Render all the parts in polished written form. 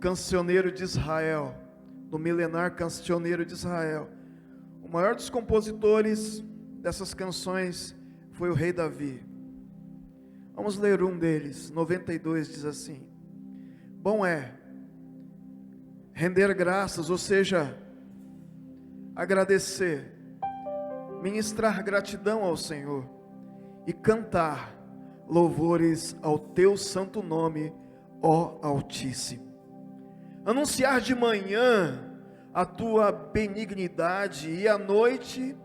cancioneiro de Israel, do milenar cancioneiro de Israel. O maior dos compositores dessas canções foi o rei Davi. Vamos ler um deles, 92, diz assim: bom é render graças, ou seja, agradecer, ministrar gratidão ao Senhor e cantar louvores ao teu santo nome, ó Altíssimo. Anunciar de manhã a tua benignidade e à noite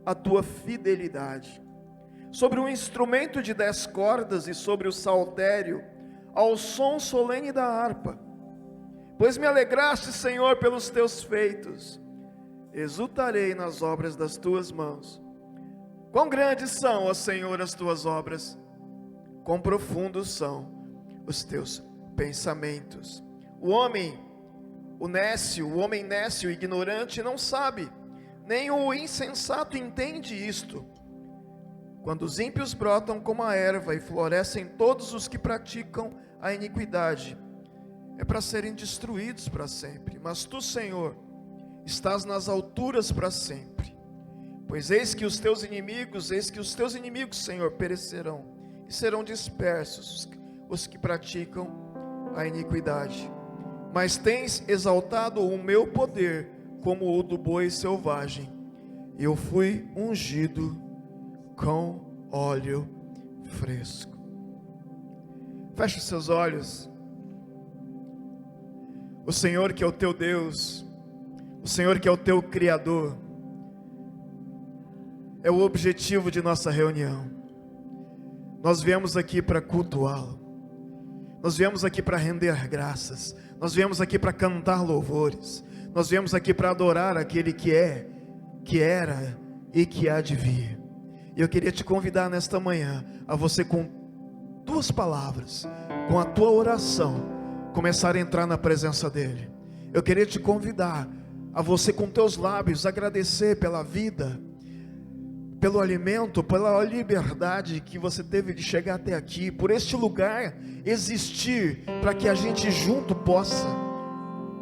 a tua fidelidade. Sobre um instrumento de 10 cordas e sobre o saltério, ao som solene da harpa. Pois me alegraste, Senhor, pelos teus feitos, exultarei nas obras das tuas mãos. Quão grandes são, ó Senhor, as tuas obras, quão profundos são os teus pensamentos. O homem nécio, ignorante, não sabe, nem o insensato entende isto. Quando os ímpios brotam como a erva e florescem todos os que praticam a iniquidade, é para serem destruídos para sempre. Mas tu, Senhor, estás nas alturas para sempre. Pois eis que os teus inimigos, Senhor, perecerão, e serão dispersos os que praticam a iniquidade. Mas tens exaltado o meu poder como o do boi selvagem. Eu fui ungido com óleo fresco. Feche os seus olhos. O Senhor que é o teu Deus, o Senhor que é o teu Criador, é o objetivo de nossa reunião. Nós viemos aqui para cultuá-lo, nós viemos aqui para render graças, nós viemos aqui para cantar louvores, nós viemos aqui para adorar aquele que é, que era e que há de vir. E eu queria te convidar nesta manhã, a você com 2 palavras, com a tua oração, começar a entrar na presença dEle. Eu queria te convidar, a você com teus lábios, agradecer pela vida, pelo alimento, pela liberdade que você teve de chegar até aqui, por este lugar existir, para que a gente junto possa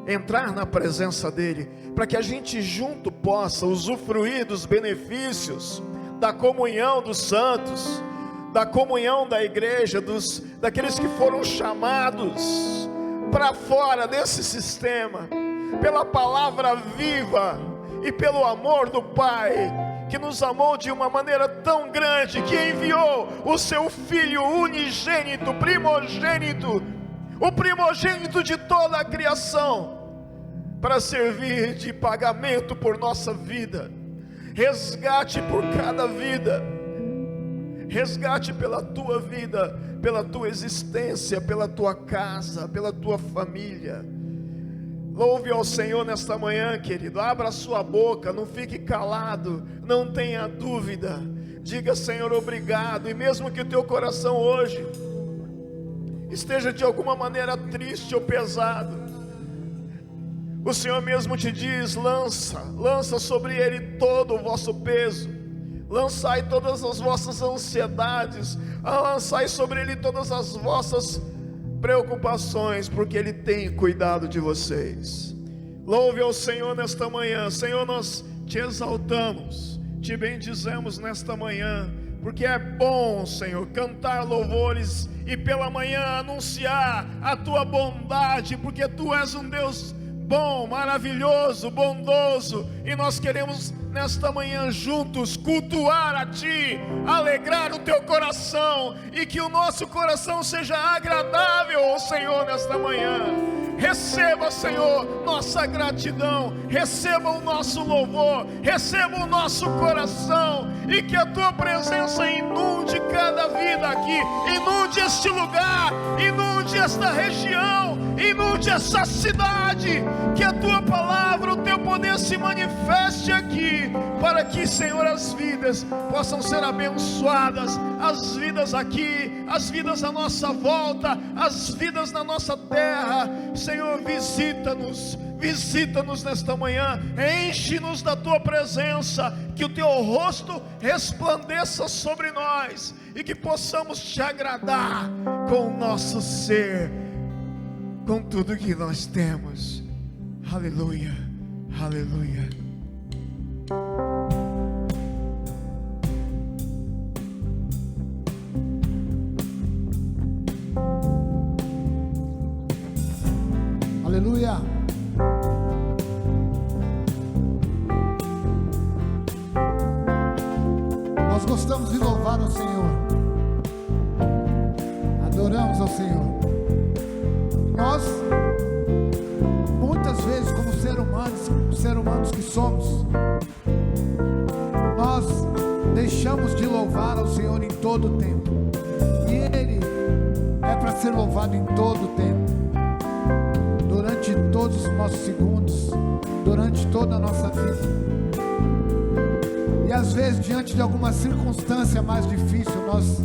entrar na presença dEle, para que a gente junto possa usufruir dos benefícios, da comunhão dos santos, da comunhão da igreja, daqueles que foram chamados para fora desse sistema, pela palavra viva e pelo amor do Pai, que nos amou de uma maneira tão grande, que enviou o seu Filho unigênito, primogênito, o primogênito de toda a criação, para servir de pagamento por nossa vida, resgate por cada vida, resgate pela tua vida, pela tua existência, pela tua casa, pela tua família. Louve ao Senhor nesta manhã, querido. Abra a sua boca, não fique calado, não tenha dúvida. Diga: Senhor, obrigado. E mesmo que o teu coração hoje esteja de alguma maneira triste ou pesado, o Senhor mesmo te diz: lança sobre Ele todo o vosso peso, lançai todas as vossas ansiedades, lançai sobre Ele todas as vossas preocupações, porque Ele tem cuidado de vocês. Louve ao Senhor nesta manhã. Senhor, nós te exaltamos, te bendizemos nesta manhã, porque é bom, Senhor, cantar louvores e pela manhã anunciar a tua bondade, porque tu és um Deus bom, maravilhoso, bondoso, e nós queremos nesta manhã juntos cultuar a Ti, alegrar o Teu coração, e que o nosso coração seja agradável ao Senhor nesta manhã. Receba, Senhor, nossa gratidão, receba o nosso louvor, receba o nosso coração, e que a Tua presença inunde cada vida aqui, inunde este lugar, inunde esta região, inunde essa cidade, que a Tua palavra, o Teu poder se manifeste aqui, para que, Senhor, as vidas possam ser abençoadas, as vidas aqui, as vidas à nossa volta, as vidas na nossa terra. Senhor, visita-nos nesta manhã, enche-nos da Tua presença, que o Teu rosto resplandeça sobre nós, e que possamos Te agradar com o nosso ser, com tudo que nós temos. Aleluia, aleluia. Aleluia. Nós gostamos de louvar ao Senhor, adoramos ao Senhor. Nós, muitas vezes, como seres humanos que somos, nós deixamos de louvar ao Senhor em todo o tempo, e Ele é para ser louvado em todo o tempo, durante todos os nossos segundos, durante toda a nossa vida. E às vezes, diante de alguma circunstância mais difícil, nós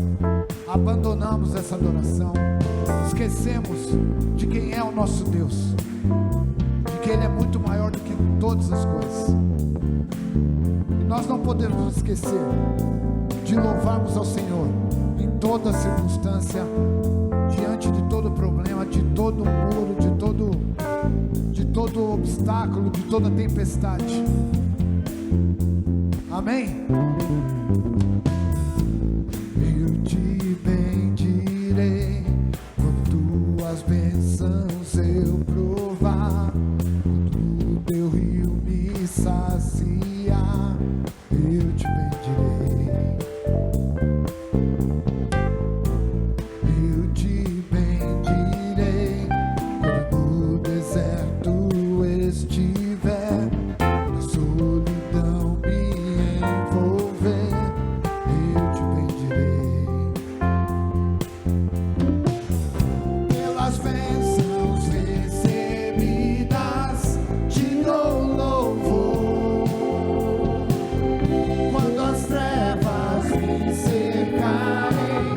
abandonamos essa adoração, esquecemos de quem é o nosso Deus, de que Ele é muito maior do que todas as coisas. E nós não podemos nos esquecer de louvarmos ao Senhor em toda circunstância, diante de todo problema, de todo muro, de todo obstáculo, de toda tempestade. Amém? Eu te bendirei quando tuas bênçãos eu provar, quando o teu rio me saciar, eu te bendirei. Eu te bendirei quando no deserto estiver, na solidão me envolver, eu te bendirei. Pelas bênçãos recebidas te dou louvor. Quando as trevas me cercarem,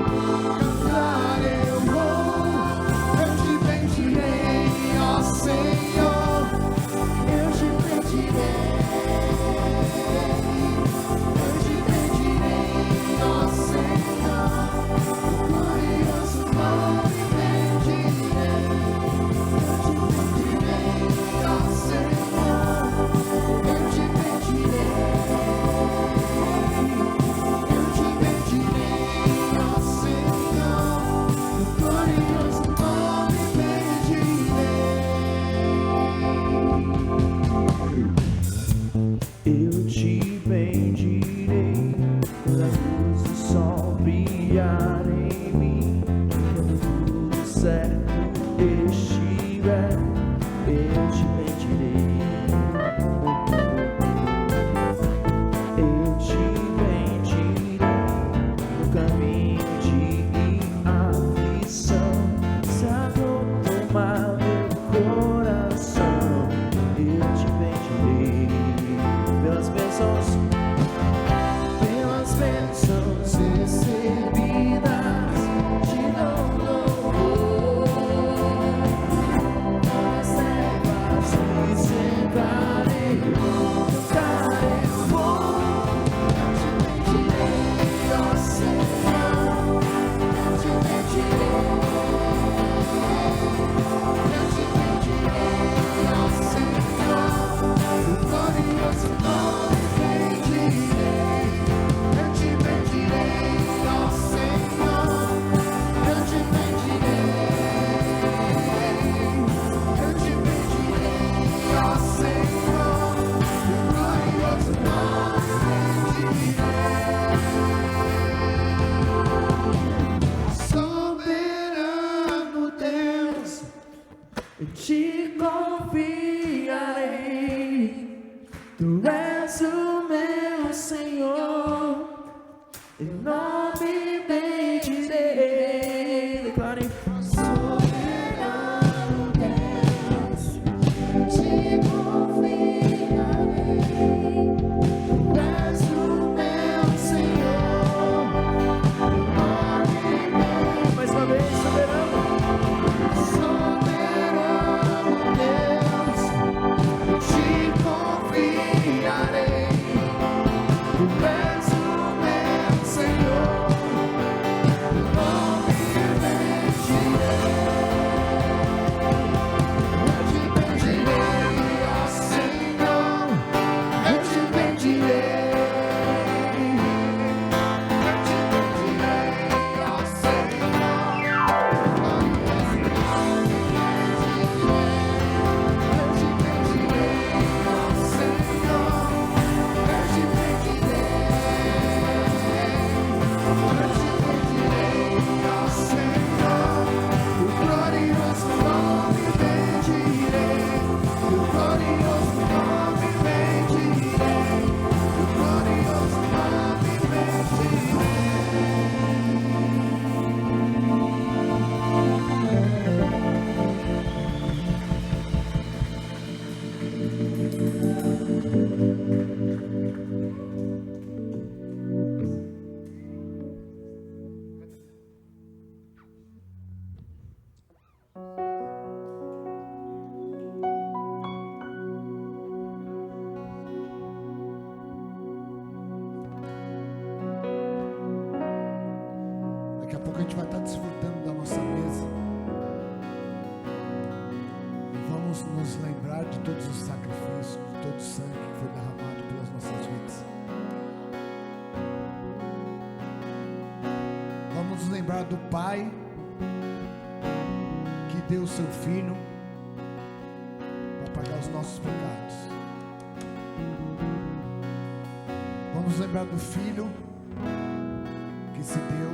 cantar eu vou. Eu te bendirei, ó Senhor, eu te bendirei. Eu te bendirei, ó Senhor, glorioso nome bendirei. Eu te bendirei, ó Senhor, eu te bendirei. Eu te bendirei, ó Senhor, glorioso nome bendirei. Eu te bendirei quando a luz do sol brilhar em mim, quando tudo certo estiver, eu te bendirei. Eu te bendirei no caminho de aflição, se a dor tomar meu coração, eu te bendirei. Pelas bênçãos recebidas te dou louvor. Quando as trevas me cercarem, cantar eu vou. Eu te bendirei, ó Senhor, eu te bendirei. Eu te bendirei, ó Senhor, o glorioso nome bendirei. Eu te bendirei, ó Senhor, eu te bendirei. Eu te bendirei, ó Senhor, o glorioso nome bendirei. Soberano Deus, eu te confiarei. Tu és o meu Senhor, em nome bendirei. Declarem. Soberano Deus, te confiarei. Tu és o meu Senhor, em nome bendirei. Mais uma vez, soberano. Soberano Deus, te confiarei. Tu és o meu Senhor. vamos nos lembrar de todos os sacrifícios, de todo o sangue que foi derramado pelas nossas vidas. Vamos nos lembrar do Pai que deu o seu Filho para pagar os nossos pecados. Vamos lembrar do Filho que se deu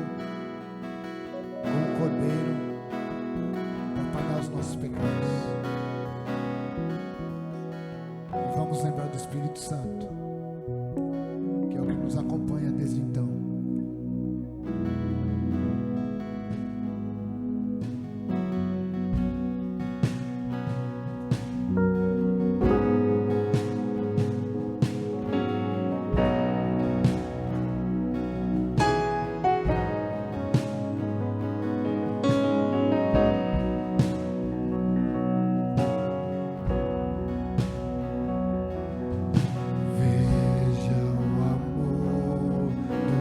como Cordeiro para pagar os nossos pecados. E vamos lembrar do Espírito Santo, que é o que nos acompanha desde então. Veja o amor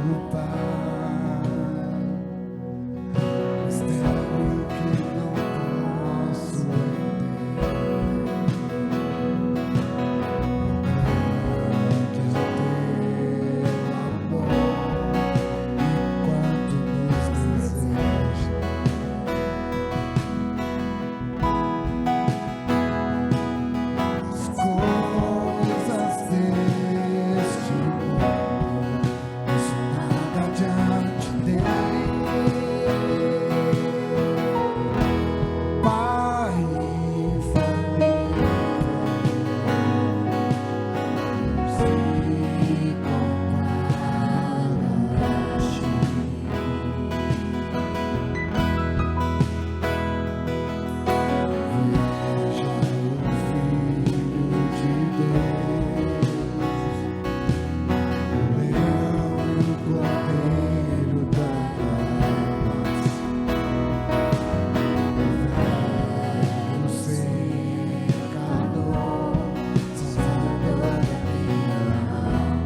do Pai, mistério que não posso entender. Diz o teu amor e quanto nos deseja. As coisas deste mundo não são nada diante dele. Pai e família se comparam a ti. Veja o Filho de Deus, o leão e o cordeiro da paz, o secador, salvador da minha alma.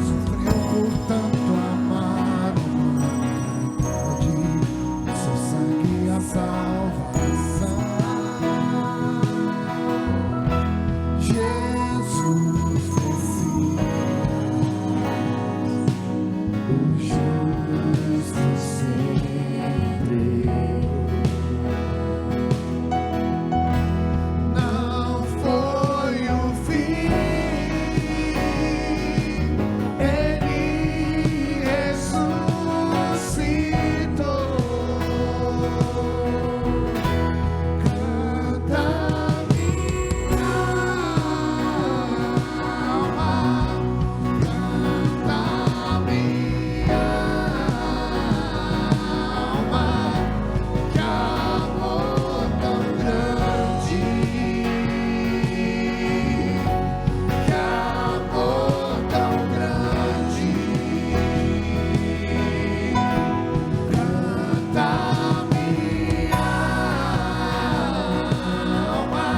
Sofreu por tanto amar o humanidade, seu sangue a salvação. Jesus Messias, o justo sempre. Não foi o fim, ele ressuscitou. Canta minha alma, canta minha alma, que amor tão grande, que amor tão grande. Canta minha alma,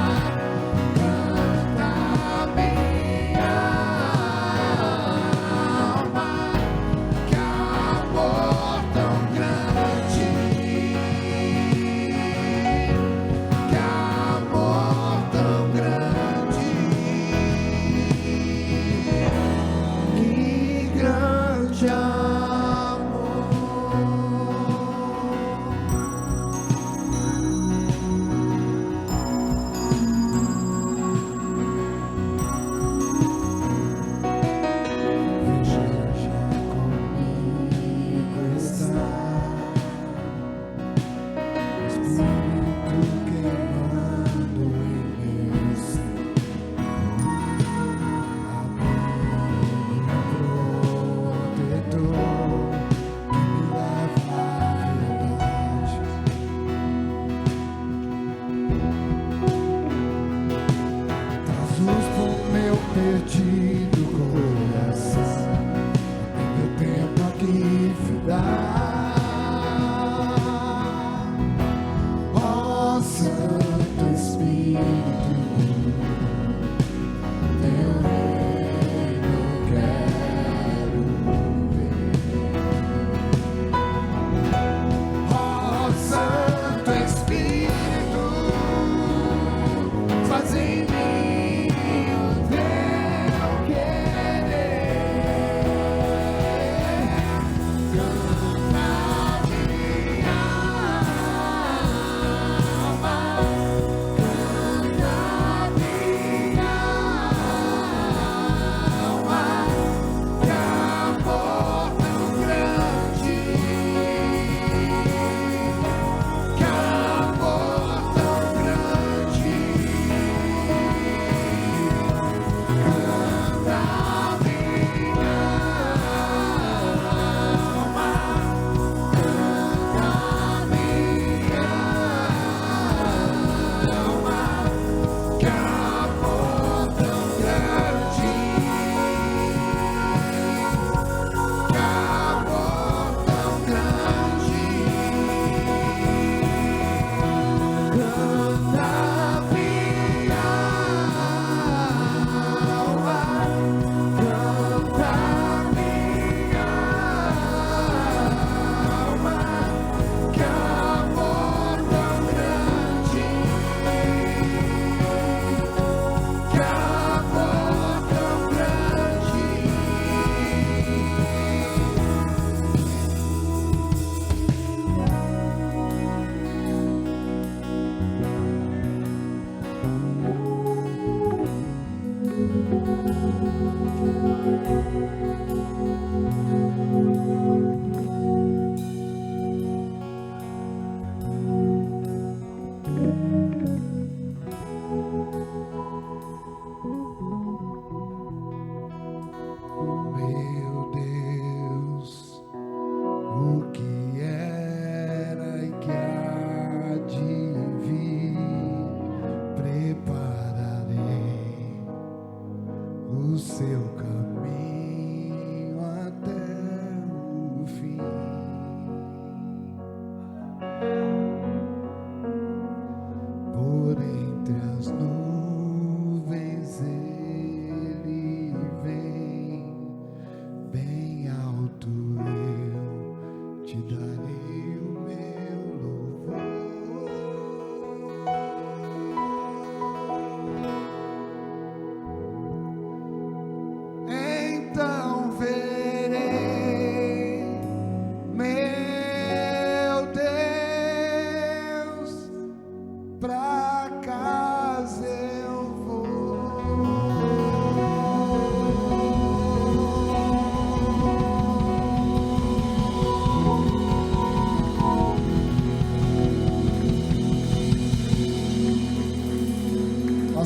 canta minha alma, que amor tão grande, que amor tão grande, que grande amor.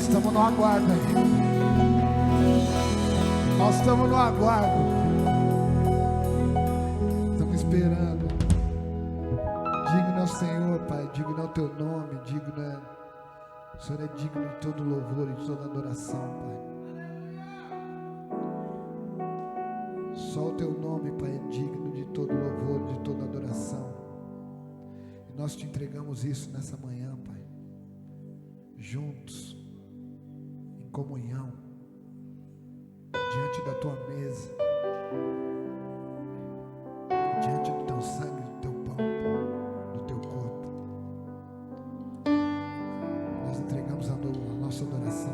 estamos no aguardo ainda. Nós estamos no aguardo. Estamos esperando. Digno é o Senhor, Pai. Digno é o teu nome. Digno é... O Senhor é digno de todo louvor e de toda adoração, Pai. Só o teu nome, Pai, é digno de todo louvor, de toda adoração. E nós te entregamos isso nessa manhã, Pai. Juntos, em comunhão, diante da tua mesa, diante do teu sangue, do teu pão, do teu corpo. Nós entregamos a nossa adoração.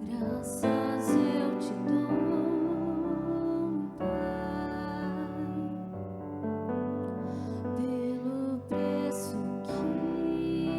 Graças eu te dou, Pai, pelo preço que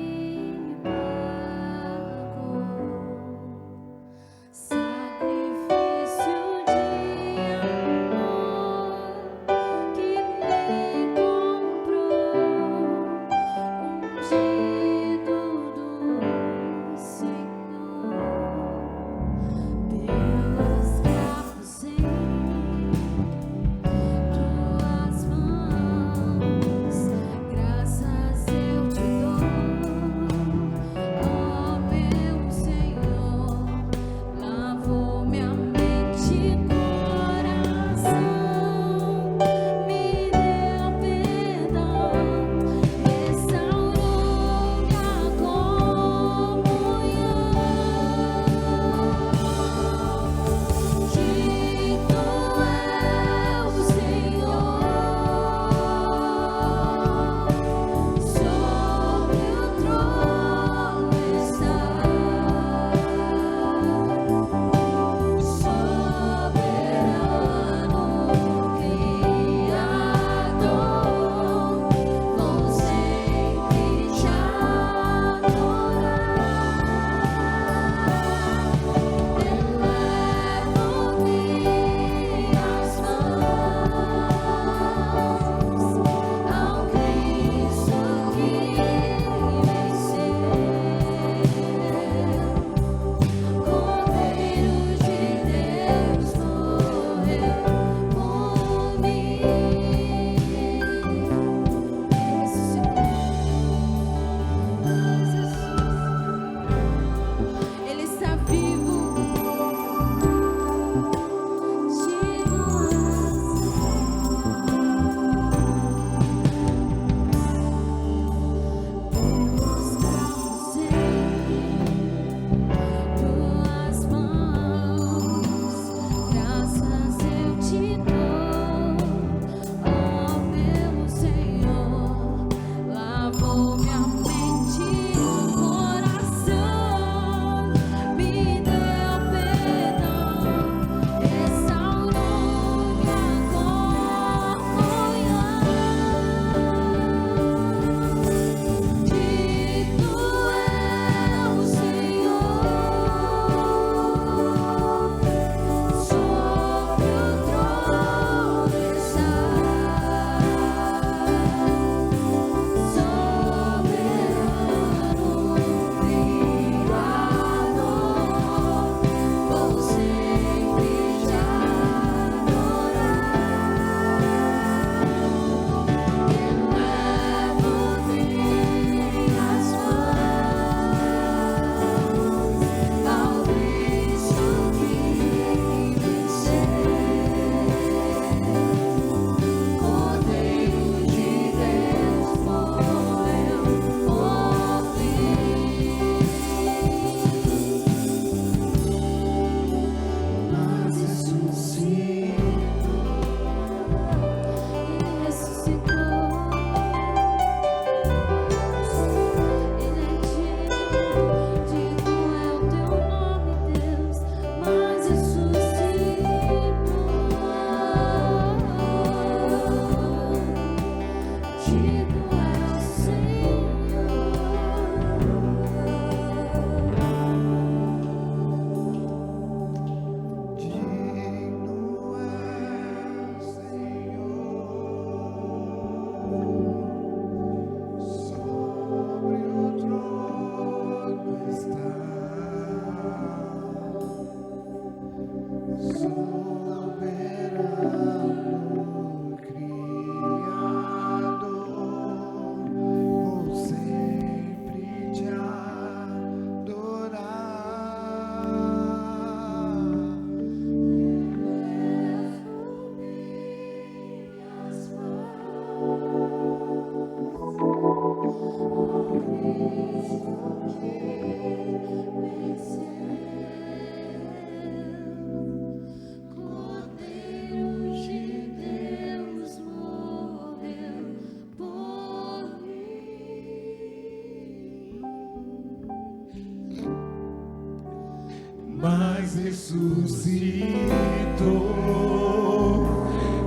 ressuscitou.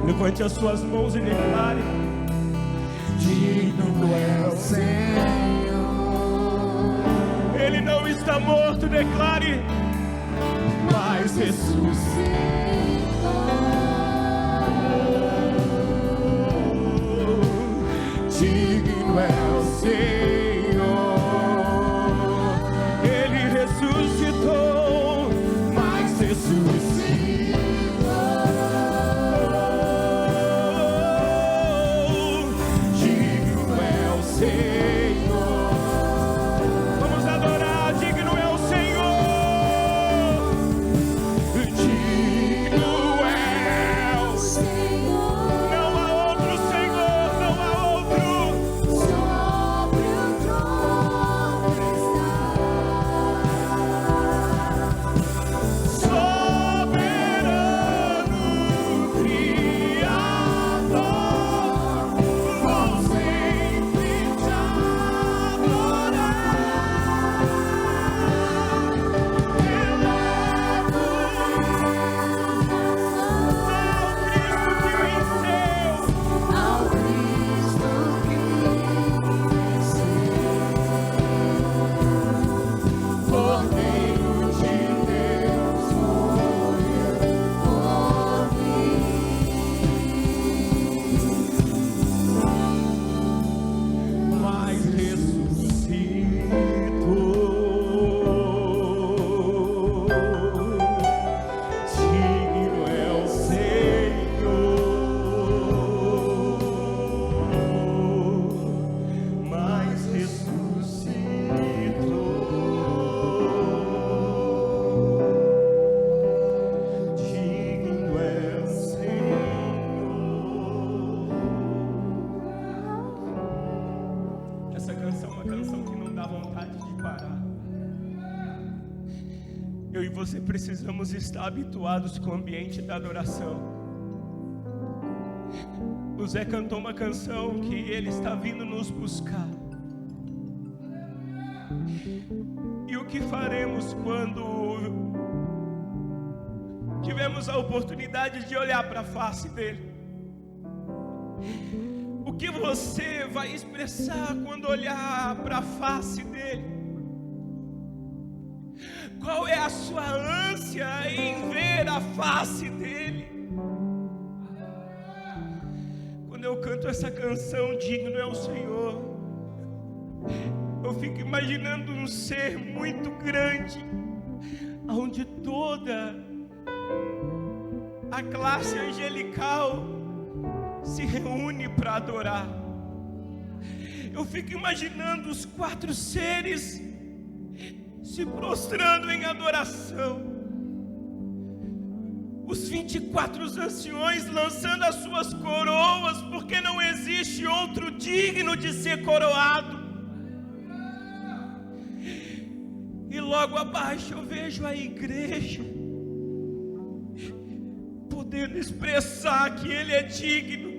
Levante as suas mãos e declare: digno é o Senhor. Ele não está morto, declare: mas ressuscitou. Digno é o Senhor. Ele ressuscitou, mas ressuscitou. Digno é o Senhor. Vamos adorar. Digno é o Senhor. Digno é o Senhor. Não há outro Senhor, não há outro. Sobre o trono está Soberano Criador, vou sempre te adorar. Elevo ao Cristo que venceu, Cordeiro de Deus morreu por mim, mas ressuscitou. Digno é o Senhor, mas ressuscitou. Digno é o Senhor. Essa canção é uma canção que não dá vontade de parar. Eu e você precisamos estar habituados com o ambiente da adoração. O Zé cantou uma canção que ele está vindo nos buscar. E o que faremos quando tivemos a oportunidade de olhar para a face dele? O que você vai expressar quando olhar para a face dele? Qual é a sua ânsia em ver a face dele? Quando eu canto essa canção, digno é o Senhor, eu fico imaginando um ser muito grande, onde toda a classe angelical se reúne para adorar. Eu fico imaginando os 4 seres se prostrando em adoração, os 24 anciões lançando as suas coroas, porque não existe outro digno de ser coroado. E logo abaixo eu vejo a igreja podendo expressar que ele é digno.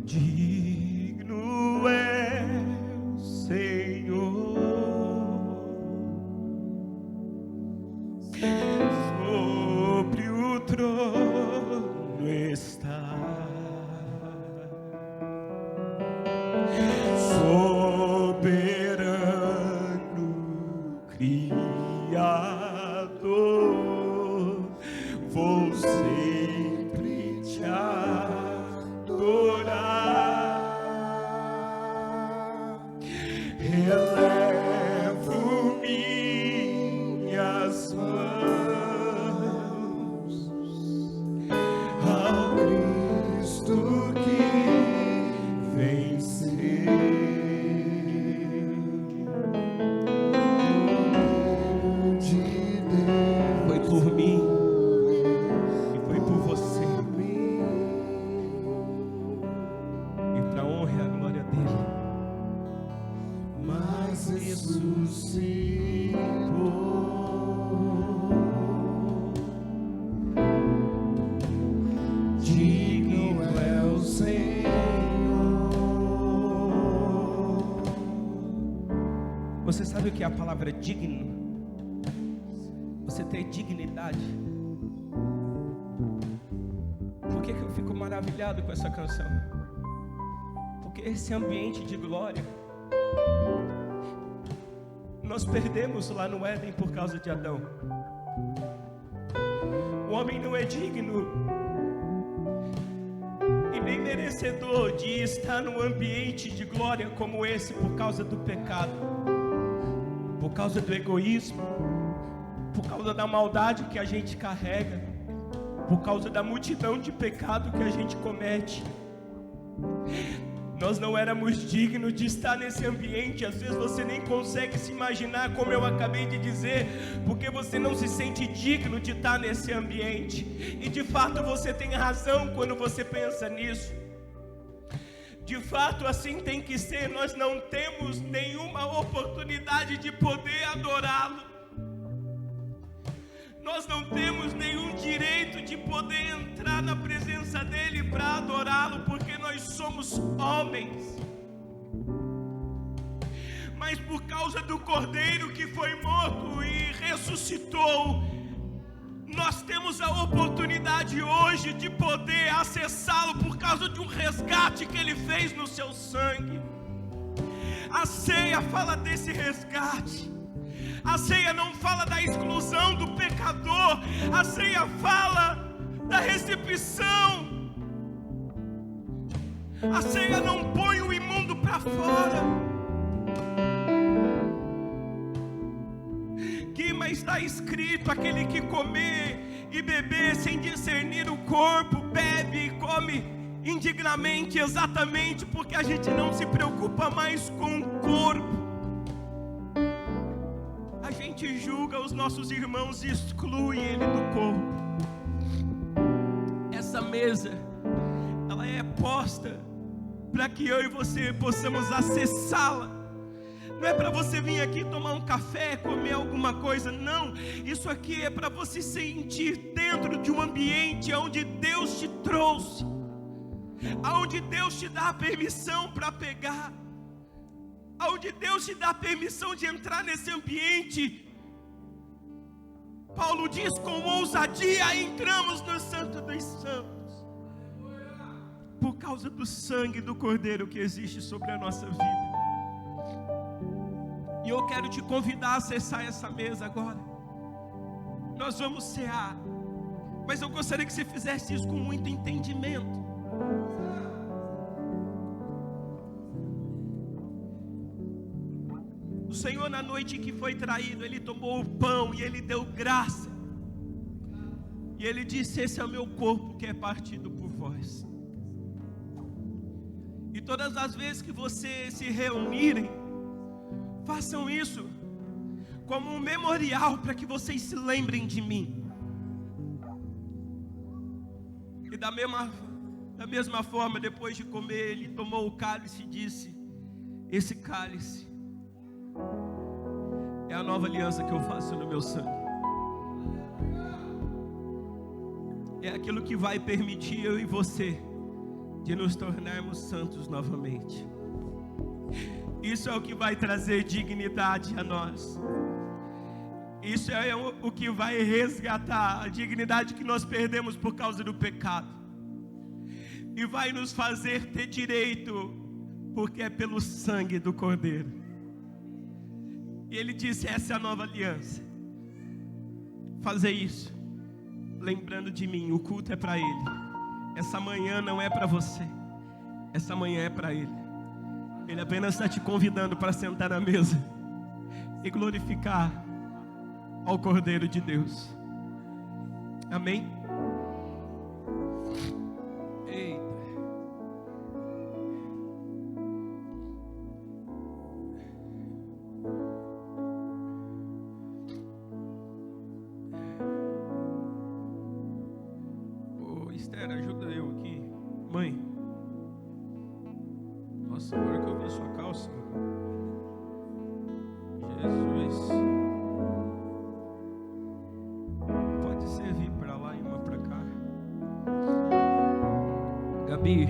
Digno é o Senhor, sobre o trono está, soberano Criador, vou sempre te adorar. Elevo minhas mãos ao Cristo que venceu. Foi por mim e foi por você, e para a honra e a glória dele, mas ressuscitou. Digno Você sabe o que é a palavra digno? Você ter dignidade. Por que eu fico maravilhado com essa canção? Porque esse ambiente de glória nós perdemos lá no Éden por causa de Adão. O homem não é digno e nem merecedor de estar num ambiente de glória como esse por causa do pecado, por causa do egoísmo, por causa da maldade que a gente carrega, por causa da multidão de pecado que a gente comete. Nós não éramos dignos de estar nesse ambiente. Às vezes você nem consegue se imaginar, como eu acabei de dizer, porque você não se sente digno de estar nesse ambiente. E de fato você tem razão quando você pensa nisso. De fato assim tem que ser. Nós não temos nenhuma oportunidade de poder adorá-lo. Nós não temos nenhum direito de poder entrar na presença dele para adorá-lo, porque nós somos homens. Mas por causa do Cordeiro que foi morto e ressuscitou, nós temos a oportunidade hoje de poder acessá-lo por causa de um resgate que ele fez no seu sangue. A ceia fala desse resgate. A ceia não fala da exclusão do pecador. A ceia fala da recepção. A ceia não põe o imundo para fora. Mas está escrito: aquele que comer e beber sem discernir o corpo, bebe e come indignamente, exatamente porque a gente não se preocupa mais com o corpo. A gente julga os nossos irmãos e exclui ele do corpo. Essa mesa, ela é posta para que eu e você possamos acessá-la. Não é para você vir aqui tomar um café, comer alguma coisa, não. Isso aqui é para você sentir dentro de um ambiente onde Deus te trouxe, onde Deus te dá a permissão para pegar, onde Deus te dá a permissão de entrar nesse ambiente. Paulo diz: com ousadia entramos no Santo dos Santos, por causa do sangue do Cordeiro que existe sobre a nossa vida. E eu quero te convidar a acessar essa mesa agora. Nós vamos cear, mas eu gostaria que você fizesse isso com muito entendimento. O Senhor, na noite que foi traído, Ele tomou o pão e Ele deu graça. E Ele disse: esse é o meu corpo que é partido por vós. E todas as vezes que vocês se reunirem, façam isso como um memorial para que vocês se lembrem de mim. E da mesma forma, depois de comer, Ele tomou o cálice e disse: esse cálice é a nova aliança que eu faço no meu sangue. É aquilo que vai permitir eu e você de nos tornarmos santos novamente. Isso é o que vai trazer dignidade a nós. Isso é o que vai resgatar a dignidade que nós perdemos por causa do pecado. E vai nos fazer ter direito, porque é pelo sangue do Cordeiro. E Ele disse: essa é a nova aliança. Fazer isso, lembrando de mim. O culto é para Ele. Essa manhã não é para você. Essa manhã é para Ele. Ele apenas está te convidando para sentar na mesa e glorificar ao Cordeiro de Deus. Amém? Eita. Ô, Esther, ajuda eu aqui. Mãe. Nossa, agora que eu vi sua calça. Jesus. Pode servir para lá e uma para cá. Gabi.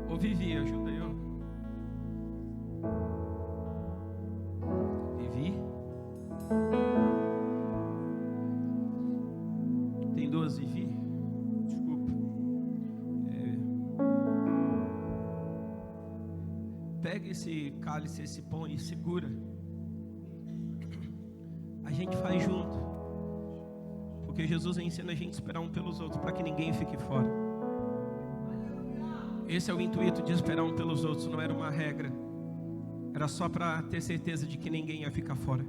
Ô Vivi, ajuda eu. pega esse cálice, esse pão e segura. A gente faz junto, porque Jesus ensina a gente a esperar um pelos outros, para que ninguém fique fora. Esse é o intuito de esperar um pelos outros, não era uma regra, era só para ter certeza de que ninguém ia ficar fora.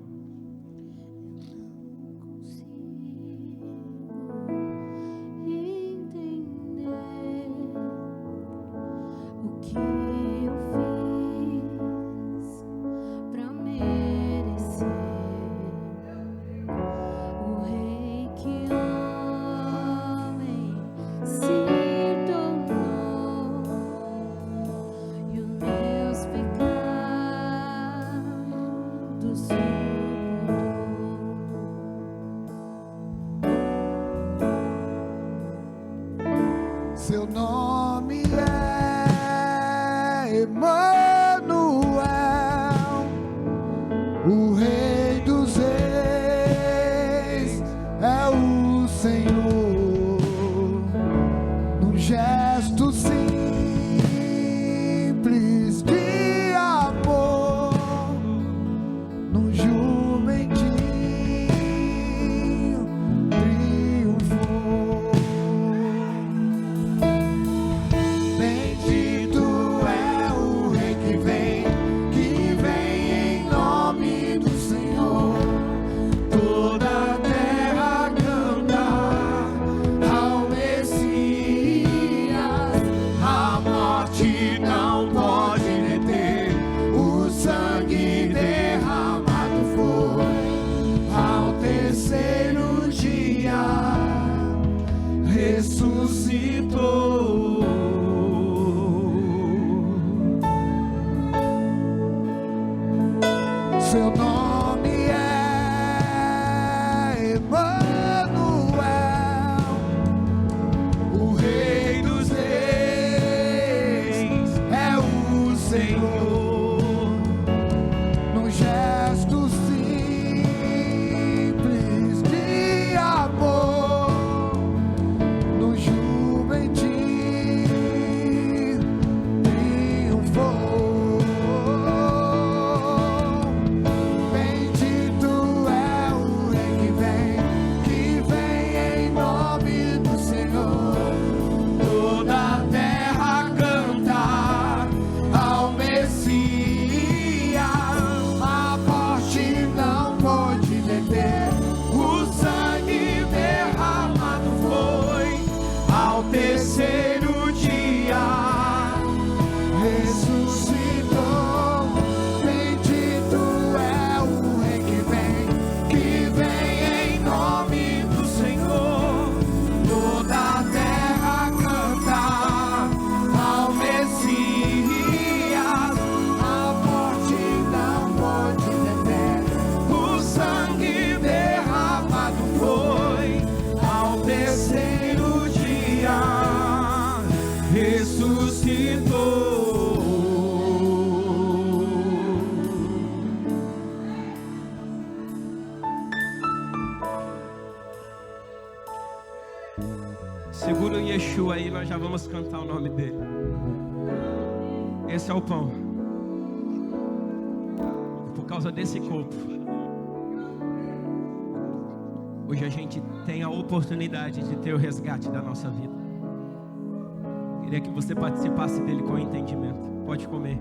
Seu nome é Emanuel, o Rei dos Reis é o Senhor. Num gesto simples de amor, num jumentinho triunfou. Bendito é o Rei que vem em nome do Senhor. Toda a terra cantar ao Messias. A morte não pode deter. O sangue derramado foi. Ao terceiro dia ressuscitou. Seu nome é Emanuel, o Rei dos Reis é o Senhor. Num gesto simples de amor, no jumentinho triunfou. Bendito é o Rei que vem em nome do Senhor. Toda a terra cantar ao Messias. A morte não pode deter. O sangue derramado foi. Ao terceiro dia ressuscitou. Bendito é o Rei que vem em nome do Senhor. Toda a terra cantar ao Messias. A morte não pode deter. O sangue derramado foi. Ao terceiro dia ressuscitou. Segura o Yeshua aí, nós já vamos cantar o nome dele. Esse é o pão. Por causa desse corpo, hoje a gente tem a oportunidade de ter o resgate da nossa vida. Queria que você participasse dele com entendimento. Pode comer.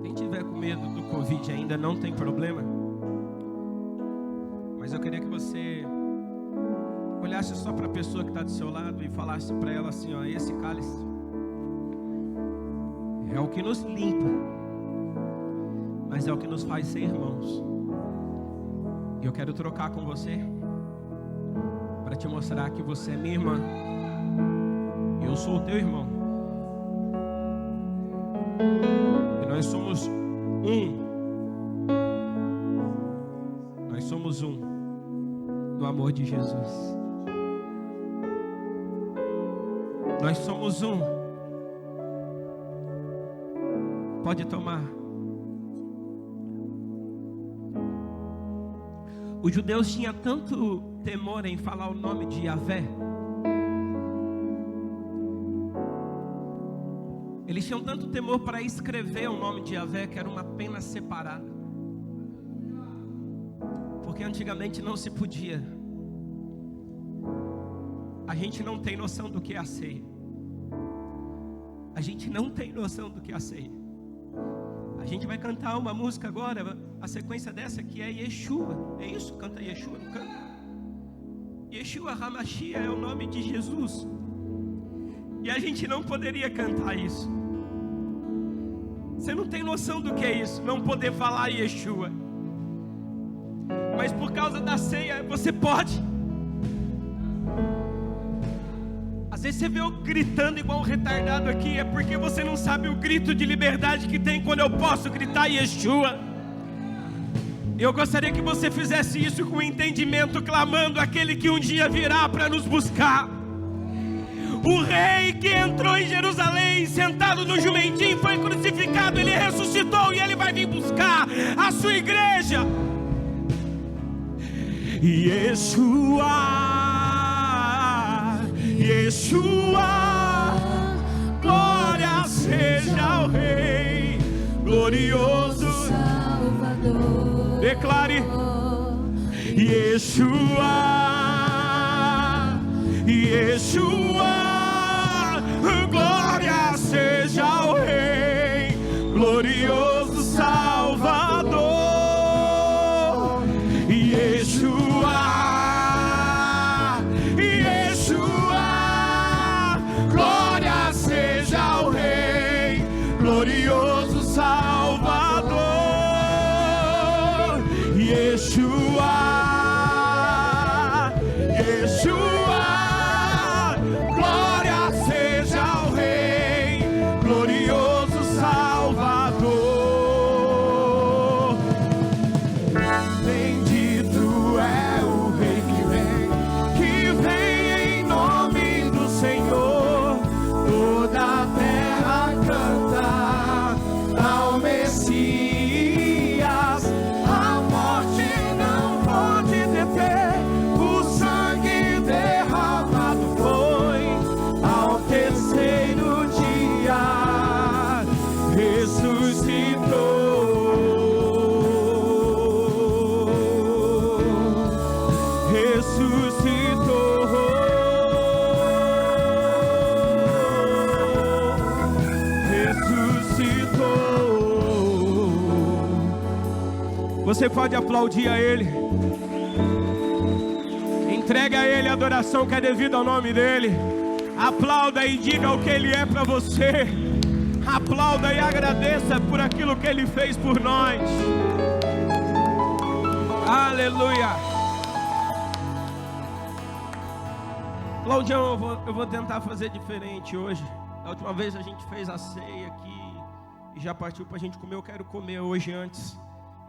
Quem tiver com medo do Covid ainda não tem problema, mas eu queria que você olhasse só para a pessoa que está do seu lado e falasse para ela assim: ó, esse cálice é o que nos limpa, mas é o que nos faz ser irmãos. E eu quero trocar com você para te mostrar que você é minha irmã e eu sou o teu irmão. E nós somos um. Nós somos um no amor de Jesus. Nós somos um. Pode tomar. Os judeus tinham tanto temor em falar o nome de Yahvé, Eles tinham tanto temor para escrever o nome de Yahvé que era uma pena separada. Porque antigamente não se podia. A gente não tem noção do que é a ceia. A gente não tem noção do que é a ceia. A gente vai cantar uma música agora, a sequência dessa que é Yeshua. É isso? Canta Yeshua, não canta? Yeshua HaMashiach é o nome de Jesus. E a gente não poderia cantar isso. Você não tem noção do que é isso, não poder falar Yeshua. Mas por causa da ceia, você pode. Às vezes você vê eu gritando igual um retardado aqui, é porque você não sabe o grito de liberdade que tem quando eu posso gritar Yeshua. Eu gostaria que você fizesse isso com entendimento, clamando aquele que um dia virá para nos buscar. O rei que entrou em Jerusalém, sentado no jumentinho, foi crucificado, ele ressuscitou e ele vai vir buscar a sua igreja. Yeshua, Yeshua, glória seja ao Rei glorioso, Salvador. declare Yeshua, Yeshua, glória seja ao Rei glorioso Salvador. Yeshua, Yeshua, glória seja ao Rei glorioso Salvador. Yeshua, Yeshua, glória seja ao Rei glorioso Salvador. Bendito é o Rei que vem em nome do Senhor. Toda a terra canta ao Messias. A morte não pode deter. O sangue derramado foi ao terceiro dia. Ressuscitou. Você pode aplaudir a Ele. Entrega a Ele a adoração que é devida ao nome dEle. Aplauda e diga o que Ele é para você. Aplauda e agradeça por aquilo que Ele fez por nós. Aleluia. Claudião, eu vou tentar fazer diferente hoje. Da última vez a gente fez a ceia aqui e já partiu para a gente comer. Eu quero comer hoje antes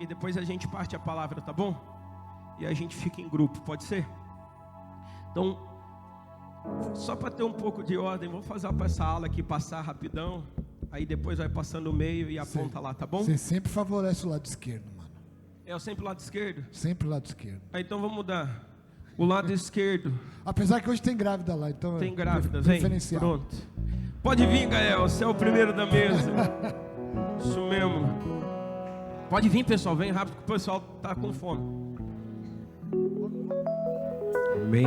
e depois a gente parte a palavra, tá bom? E a gente fica em grupo, pode ser? Então, só para ter um pouco de ordem, vou fazer para essa aula aqui passar rapidão. Aí depois vai passando no meio e aponta lá, tá bom? Você sempre favorece o lado esquerdo, mano. É o sempre o lado esquerdo? Sempre o lado esquerdo. Então vamos mudar. O lado esquerdo. Apesar que hoje tem grávida lá, então Tem grávida, vem. preferencial. Pronto. Pode vir, Gael, você é o primeiro da mesa. Isso mesmo. Pode vir, pessoal, vem rápido que o pessoal tá com fome. Amém.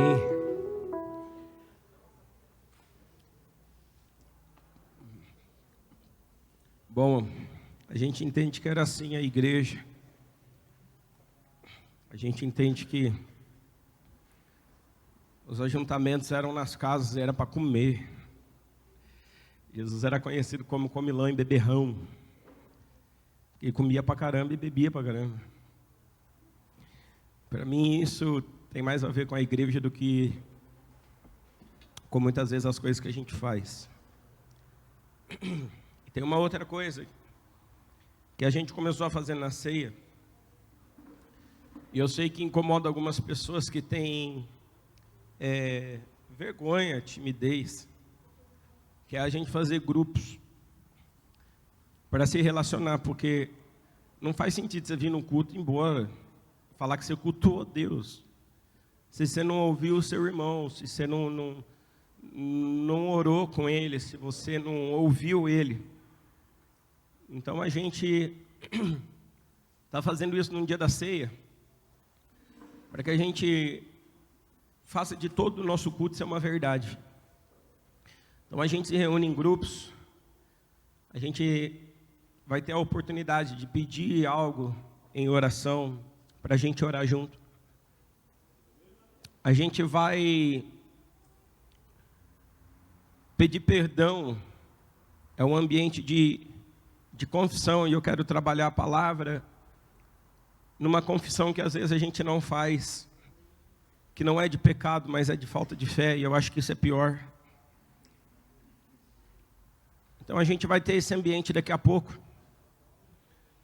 Bom, a gente entende que era assim a igreja. A gente entende que os ajuntamentos eram nas casas, era para comer. Jesus era conhecido como comilão e beberrão. Ele comia para caramba e bebia para caramba. Para mim isso tem mais a ver com a igreja do que com muitas vezes as coisas que a gente faz. E tem uma outra coisa que a gente começou a fazer na ceia. E eu sei que incomoda algumas pessoas que têm vergonha, timidez, que é a gente fazer grupos para se relacionar, porque não faz sentido você vir num culto e ir embora, falar que você cultuou Deus, se você não ouviu o seu irmão, se você não não orou com ele, se você não ouviu ele. Então a gente está fazendo isso no dia da ceia, para que a gente faça de todo o nosso culto ser uma verdade. Então a gente se reúne em grupos, a gente vai ter a oportunidade de pedir algo em oração, para a gente orar junto. A gente vai pedir perdão, é um ambiente de confissão, e eu quero trabalhar a palavra numa confissão que às vezes a gente não faz, que não é de pecado, mas é de falta de fé, e eu acho que isso é pior. Então a gente vai ter esse ambiente daqui a pouco,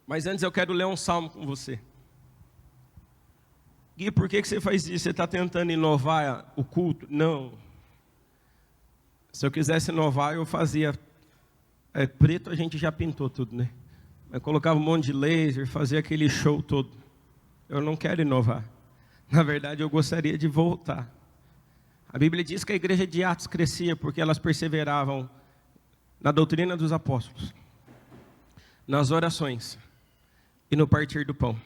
mas antes eu quero ler um salmo com você. Gui, por que você faz isso? Você está tentando inovar o culto? Não. Se eu quisesse inovar, eu fazia preto, a gente já pintou tudo, né? Eu colocava um monte de laser, fazia aquele show todo. Eu não quero inovar. Na verdade, eu gostaria de voltar. A Bíblia diz que a igreja de Atos crescia porque elas perseveravam na doutrina dos apóstolos, nas orações e no partir do pão.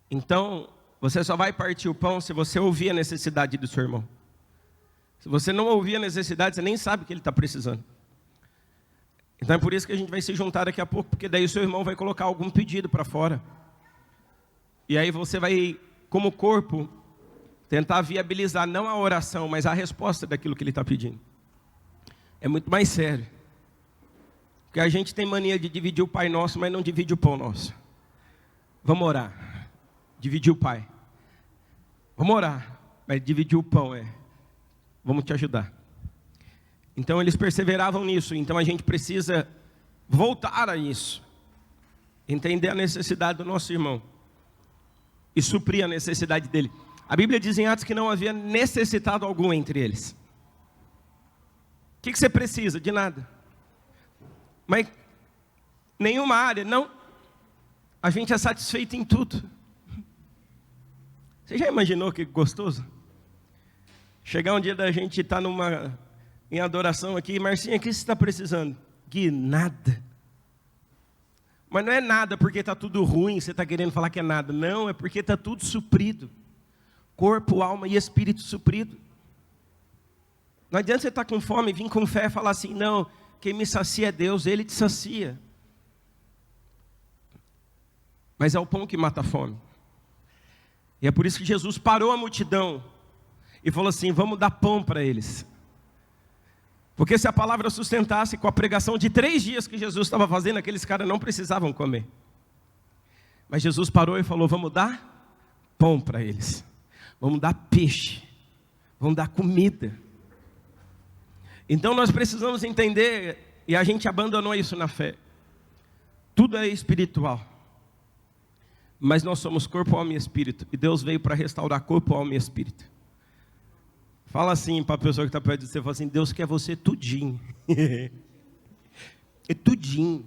Então, você só vai partir o pão se você ouvir a necessidade do seu irmão. Se você não ouvir a necessidade, você nem sabe o que ele está precisando. Então é por isso que a gente vai se juntar daqui a pouco, porque daí o seu irmão vai colocar algum pedido para fora. E aí você vai, como corpo, tentar viabilizar não a oração, mas a resposta daquilo que ele está pedindo. É muito mais sério. Porque a gente tem mania de dividir o Pai Nosso, mas não divide o pão nosso. Vamos orar. Dividir o Pai. Vamos orar, mas dividir o pão vamos te ajudar. Então eles perseveravam nisso, então a gente precisa voltar a isso. Entender a necessidade do nosso irmão e suprir a necessidade dele. A Bíblia diz em Atos que não havia necessitado algum entre eles. O que você precisa? De nada. Mas nenhuma área, não. A gente é satisfeito em tudo. Você já imaginou que gostoso? Chegar um dia da gente estar em adoração aqui, Marcinha, o que você está precisando? Gui, nada. Mas não é nada porque está tudo ruim, você está querendo falar que é nada. Não, é porque está tudo suprido. Corpo, alma e espírito suprido. Não adianta você estar com fome e vir com fé e falar assim, não, quem me sacia é Deus, Ele te sacia. Mas é o pão que mata a fome. E é por isso que Jesus parou a multidão e falou assim, vamos dar pão para eles. Porque se a palavra sustentasse com a pregação de 3 dias que Jesus estava fazendo, aqueles caras não precisavam comer. Mas Jesus parou e falou, vamos dar pão para eles. Vamos dar peixe. Vamos dar comida. Então nós precisamos entender, e a gente abandonou isso na fé. Tudo é espiritual. Mas nós somos corpo, alma e espírito. E Deus veio para restaurar corpo, alma e espírito. Fala assim para a pessoa que está perto de você, fala assim, Deus quer você tudinho. É tudinho.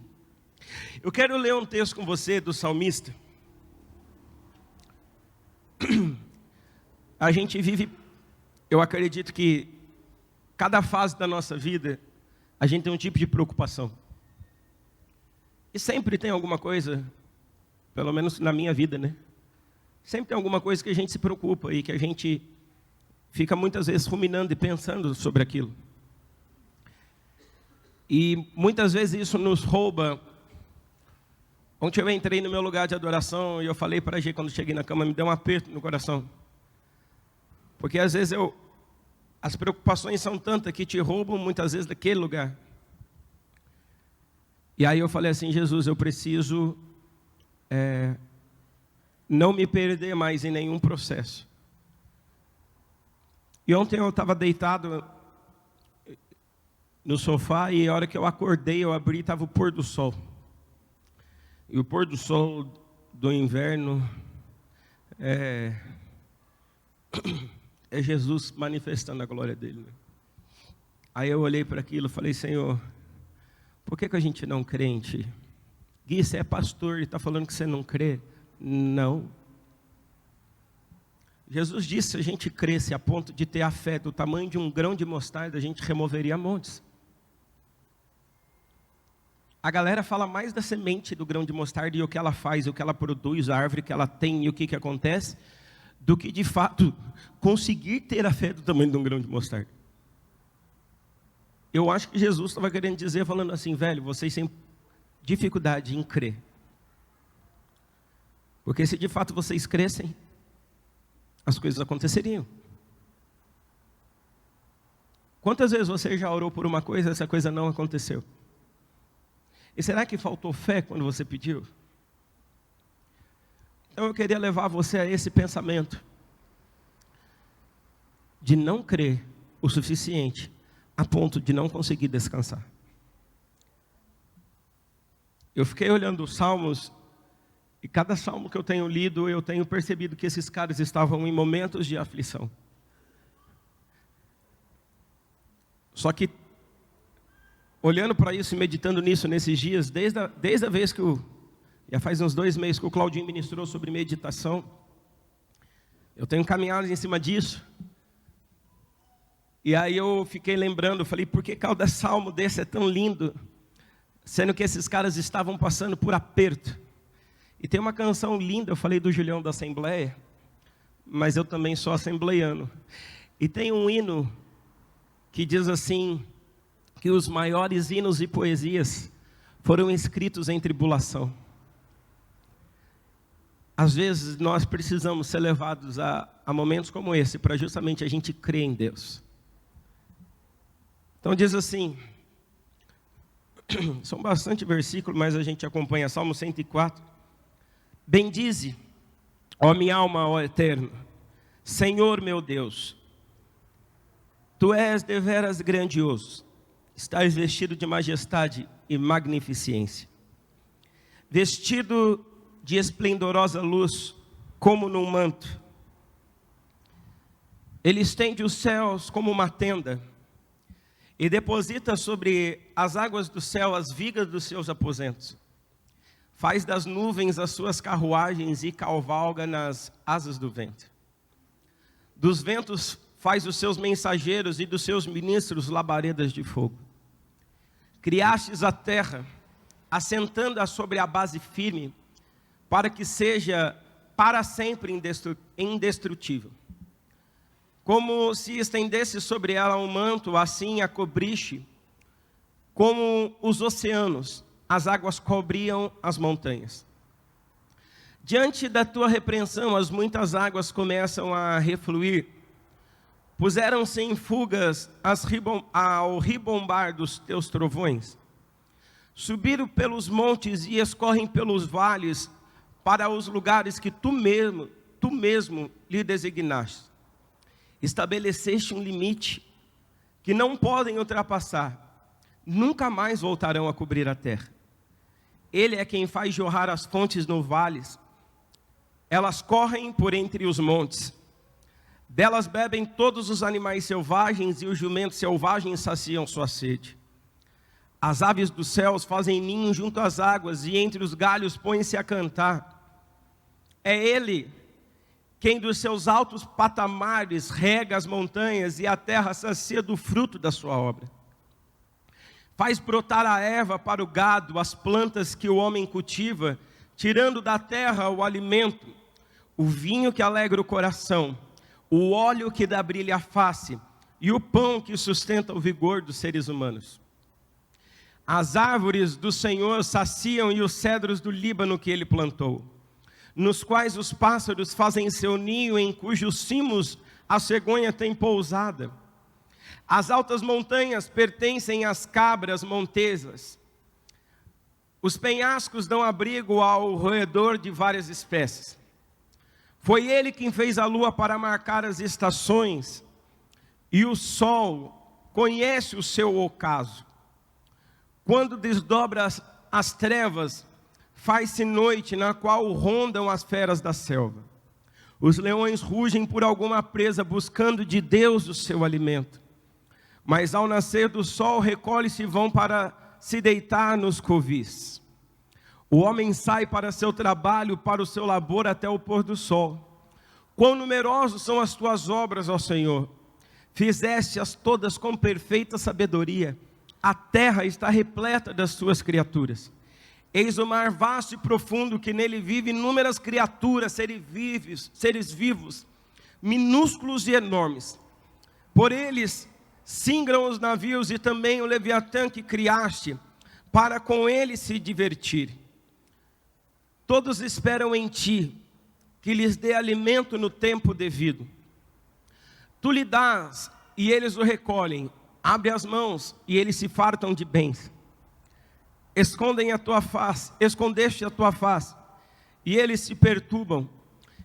Eu quero ler um texto com você do salmista. A gente vive, eu acredito que cada fase da nossa vida, a gente tem um tipo de preocupação. E sempre tem alguma coisa, pelo menos na minha vida, né? Sempre tem alguma coisa que a gente se preocupa e que a gente fica muitas vezes ruminando e pensando sobre aquilo. E muitas vezes isso nos rouba. Ontem eu entrei no meu lugar de adoração e eu falei para a G, quando cheguei na cama, me deu um aperto no coração. Porque às vezes as preocupações são tantas que te roubam muitas vezes daquele lugar. E aí eu falei assim, Jesus, eu preciso não me perder mais em nenhum processo. E ontem eu estava deitado no sofá e a hora que eu acordei, eu abri e estava o pôr do sol. E o pôr do sol do inverno é Jesus manifestando a glória dele. Aí eu olhei para aquilo e falei, Senhor, por que a gente não crê em Ti? Gui, você é pastor e está falando que você não crê? Não. Jesus disse: se a gente cresce a ponto de ter a fé do tamanho de um grão de mostarda, a gente removeria montes. A galera fala mais da semente do grão de mostarda e o que ela faz, o que ela produz, a árvore que ela tem e o que acontece, do que de fato conseguir ter a fé do tamanho de um grão de mostarda. Eu acho que Jesus estava querendo dizer, falando assim: velho, vocês têm dificuldade em crer. Porque se de fato vocês crescem, as coisas aconteceriam. Quantas vezes você já orou por uma coisa e essa coisa não aconteceu? E será que faltou fé quando você pediu? Então eu queria levar você a esse pensamento de não crer o suficiente a ponto de não conseguir descansar. Eu fiquei olhando os salmos e cada salmo que eu tenho lido, eu tenho percebido que esses caras estavam em momentos de aflição. Só que, olhando para isso e meditando nisso nesses dias, desde a vez que já faz uns 2 meses que o Claudinho ministrou sobre meditação, eu tenho caminhado em cima disso. E aí eu fiquei lembrando, falei: por que cada salmo desse é tão lindo, sendo que esses caras estavam passando por aperto? E tem uma canção linda, eu falei do Julião da Assembleia, mas eu também sou assembleiano. E tem um hino que diz assim, que os maiores hinos e poesias foram escritos em tribulação. Às vezes nós precisamos ser levados a momentos como esse, para justamente a gente crer em Deus. Então diz assim, são bastante versículos, mas a gente acompanha, Salmo 104. Bendize, ó minha alma, ó Eterno, Senhor meu Deus, Tu és deveras grandioso, estás vestido de majestade e magnificência, vestido de esplendorosa luz, como num manto. Ele estende os céus como uma tenda, e deposita sobre as águas do céu as vigas dos seus aposentos. Faz das nuvens as suas carruagens e cavalga nas asas do vento. Dos ventos faz os seus mensageiros e dos seus ministros labaredas de fogo. Criastes a terra, assentando-a sobre a base firme, para que seja para sempre indestrutível. Como se estendesse sobre ela um manto, assim a cobriste, como os oceanos, as águas cobriam as montanhas. Diante da tua repreensão, as muitas águas começam a refluir. Puseram-se em fugas ao ribombar dos teus trovões. Subiram pelos montes e escorrem pelos vales para os lugares que tu mesmo lhe designaste. Estabeleceste um limite que não podem ultrapassar. Nunca mais voltarão a cobrir a terra. Ele é quem faz jorrar as fontes no vales. Elas correm por entre os montes. Delas bebem todos os animais selvagens, e os jumentos selvagens saciam sua sede. As aves dos céus fazem ninho junto às águas, e entre os galhos põem-se a cantar. É Ele quem dos seus altos patamares rega as montanhas, e a terra sacia do fruto da sua obra. Faz brotar a erva para o gado, as plantas que o homem cultiva, tirando da terra o alimento, o vinho que alegra o coração, o óleo que dá brilho à face, e o pão que sustenta o vigor dos seres humanos. As árvores do Senhor saciam, e os cedros do Líbano que Ele plantou, nos quais os pássaros fazem seu ninho, em cujos cimos a cegonha tem pousada. As altas montanhas pertencem às cabras montesas. Os penhascos dão abrigo ao roedor de várias espécies. Foi Ele quem fez a lua para marcar as estações, e o sol conhece o seu ocaso. Quando desdobra as trevas, faz-se noite, na qual rondam as feras da selva. Os leões rugem por alguma presa, buscando de Deus o seu alimento. Mas ao nascer do sol, recolhe-se e vão para se deitar nos covis. O homem sai para seu trabalho, para o seu labor até o pôr do sol. Quão numerosos são as tuas obras, ó Senhor. Fizeste-as todas com perfeita sabedoria. A terra está repleta das tuas criaturas. Eis o mar vasto e profundo, que nele vive inúmeras criaturas, seres vivos, minúsculos e enormes. Por eles singram os navios e também o Leviatã que criaste, para com ele se divertir. Todos esperam em ti, que lhes dê alimento no tempo devido. Tu lhe dás, e eles o recolhem. Abre as mãos, e eles se fartam de bens. Escondeste a tua face, e eles se perturbam.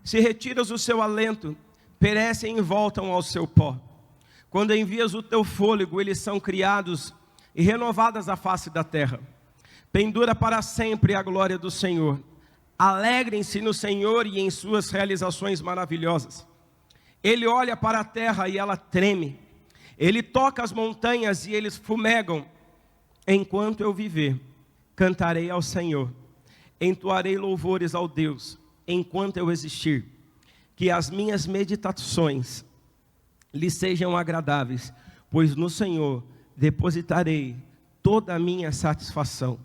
Se retiras o seu alento, perecem e voltam ao seu pó. Quando envias o teu fôlego, eles são criados e renovadas a face da terra. Pendura para sempre a glória do Senhor. Alegrem-se no Senhor e em suas realizações maravilhosas. Ele olha para a terra e ela treme. Ele toca as montanhas e eles fumegam. Enquanto eu viver, cantarei ao Senhor. Entoarei louvores ao Deus, enquanto eu existir. Que as minhas meditações lhe sejam agradáveis, pois no Senhor depositarei toda a minha satisfação.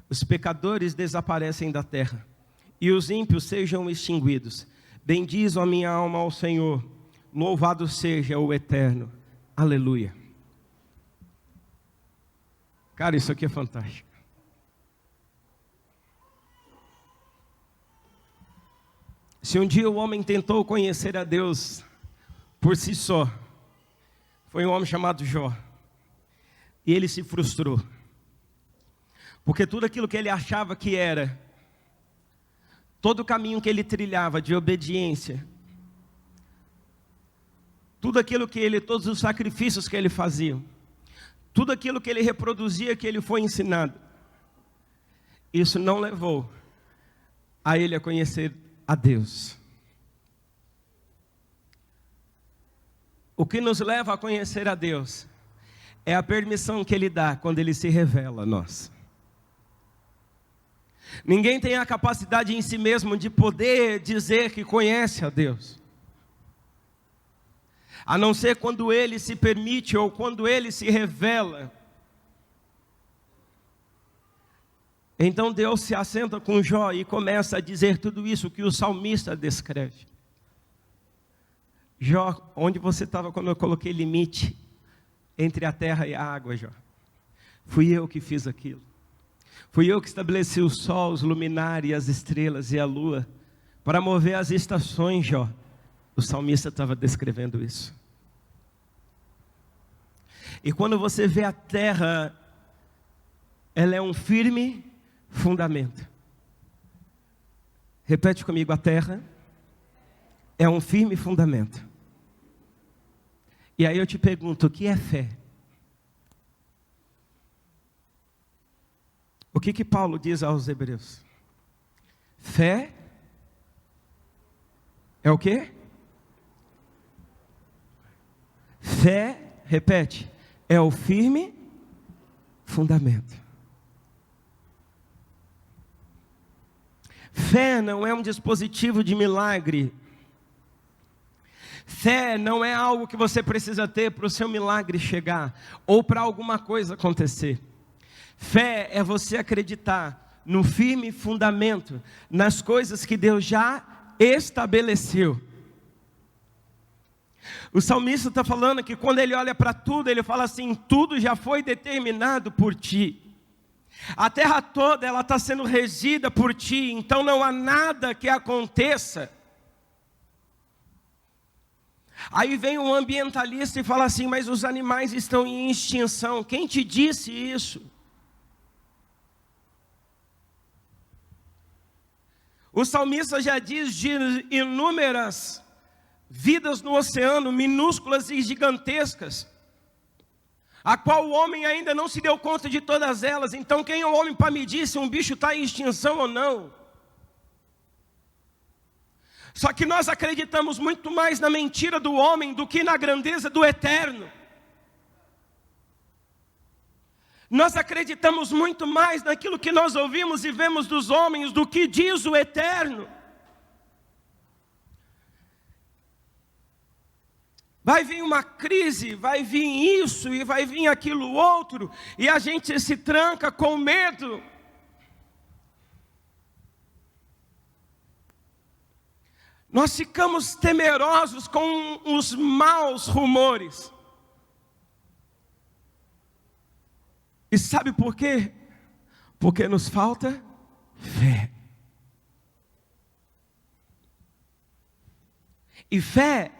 Os pecadores desaparecem da terra, e os ímpios sejam extinguidos. Bendiz a minha alma ao Senhor, louvado seja o Eterno. Aleluia. Cara, isso aqui é fantástico. Se um dia o homem tentou conhecer a Deus por si só, foi um homem chamado Jó. E ele se frustrou. Porque tudo aquilo que ele achava que era, todo o caminho que ele trilhava de obediência, tudo aquilo que ele, todos os sacrifícios que ele fazia, tudo aquilo que ele reproduzia, que ele foi ensinado, isso não levou a ele a conhecer a Deus. O que nos leva a conhecer a Deus é a permissão que Ele dá quando Ele se revela a nós. Ninguém tem a capacidade em si mesmo de poder dizer que conhece a Deus, a não ser quando Ele se permite ou quando Ele se revela. Então Deus se assenta com Jó e começa a dizer tudo isso que o salmista descreve. Jó, onde você estava quando eu coloquei limite entre a terra e a água, Jó? Fui eu que fiz aquilo. Fui eu que estabeleci o sol, os luminares, as estrelas e a lua, para mover as estações, Jó. O salmista estava descrevendo isso. E quando você vê a terra, ela é um firme fundamento. Repete comigo: a terra é um firme fundamento. E aí eu te pergunto, o que é fé? O que Paulo diz aos Hebreus? Fé é o quê? Fé, repete, é o firme fundamento. Fé não é um dispositivo de milagre. Fé não é algo que você precisa ter para o seu milagre chegar, ou para alguma coisa acontecer. Fé é você acreditar no firme fundamento, nas coisas que Deus já estabeleceu. O salmista está falando que quando ele olha para tudo, ele fala assim: tudo já foi determinado por ti. A terra toda ela está sendo regida por ti, então não há nada que aconteça. Aí vem um ambientalista e fala assim: mas os animais estão em extinção. Quem te disse isso? O salmista já diz de inúmeras vidas no oceano, minúsculas e gigantescas, a qual o homem ainda não se deu conta de todas elas. Então quem é o homem para medir se um bicho está em extinção ou não? Só que nós acreditamos muito mais na mentira do homem do que na grandeza do eterno. Nós acreditamos muito mais naquilo que nós ouvimos e vemos dos homens do que diz o eterno. Vai vir uma crise, vai vir isso e vai vir aquilo outro, e a gente se tranca com medo. Nós ficamos temerosos com os maus rumores. E sabe por quê? Porque nos falta fé. E fé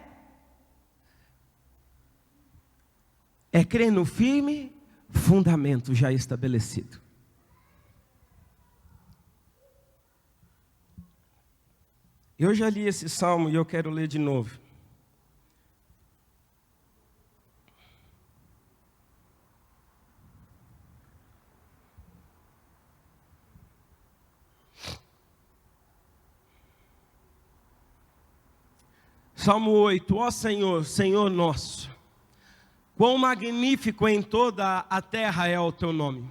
é crer no firme fundamento já estabelecido. Eu já li esse salmo e eu quero ler de novo. Salmo 8. Ó Senhor, Senhor nosso, quão magnífico em toda a terra é o teu nome,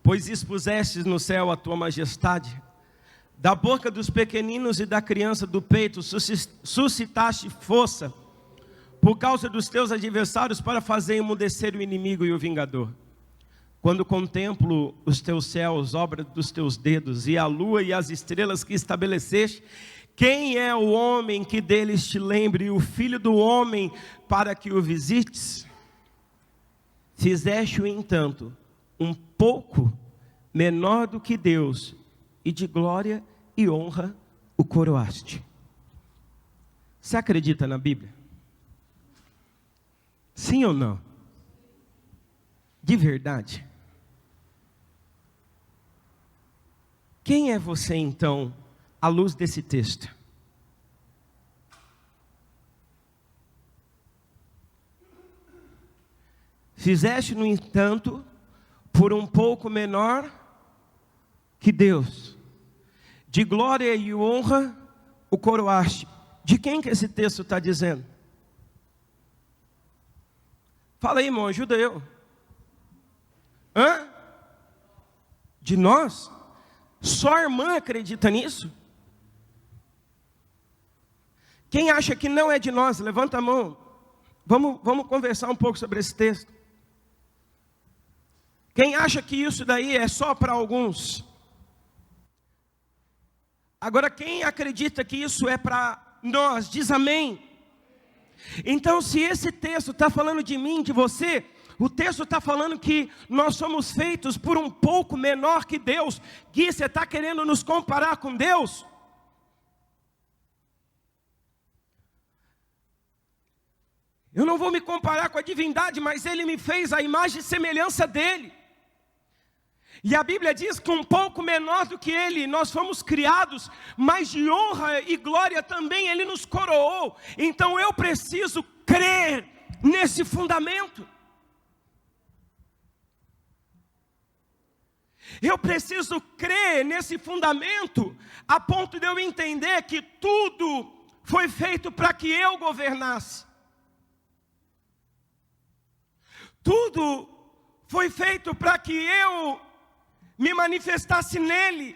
pois expusestes no céu a tua majestade. Da boca dos pequeninos e da criança do peito suscitaste força, por causa dos teus adversários, para fazer emudecer o inimigo e o vingador. Quando contemplo os teus céus, obra dos teus dedos, e a lua e as estrelas que estabeleceste, quem é o homem que deles te lembre, e o filho do homem para que o visites? Fizeste-o, entanto, um pouco menor do que Deus, e de glória e honra o coroaste. Você acredita na Bíblia? Sim ou não? De verdade? Quem é você então, à luz desse texto? Fizeste, no entanto, por um pouco menor que Deus, de glória e honra o coroaste. De quem que esse texto está dizendo? Fala aí, irmão, ajuda eu. Hã? De nós? Só a irmã acredita nisso? Quem acha que não é de nós, levanta a mão. Vamos conversar um pouco sobre esse texto. Quem acha que isso daí é só para alguns? Agora, quem acredita que isso é para nós, diz amém. Então, se esse texto está falando de mim, de você, o texto está falando que nós somos feitos por um pouco menor que Deus. Gui, você está querendo nos comparar com Deus? Eu não vou me comparar com a divindade, mas Ele me fez a imagem e semelhança dEle. E a Bíblia diz que um pouco menor do que Ele, nós fomos criados, mas de honra e glória também Ele nos coroou. Então eu preciso crer nesse fundamento. Eu preciso crer nesse fundamento, a ponto de eu entender que tudo foi feito para que eu governasse. Tudo foi feito para que eu me manifestasse nele.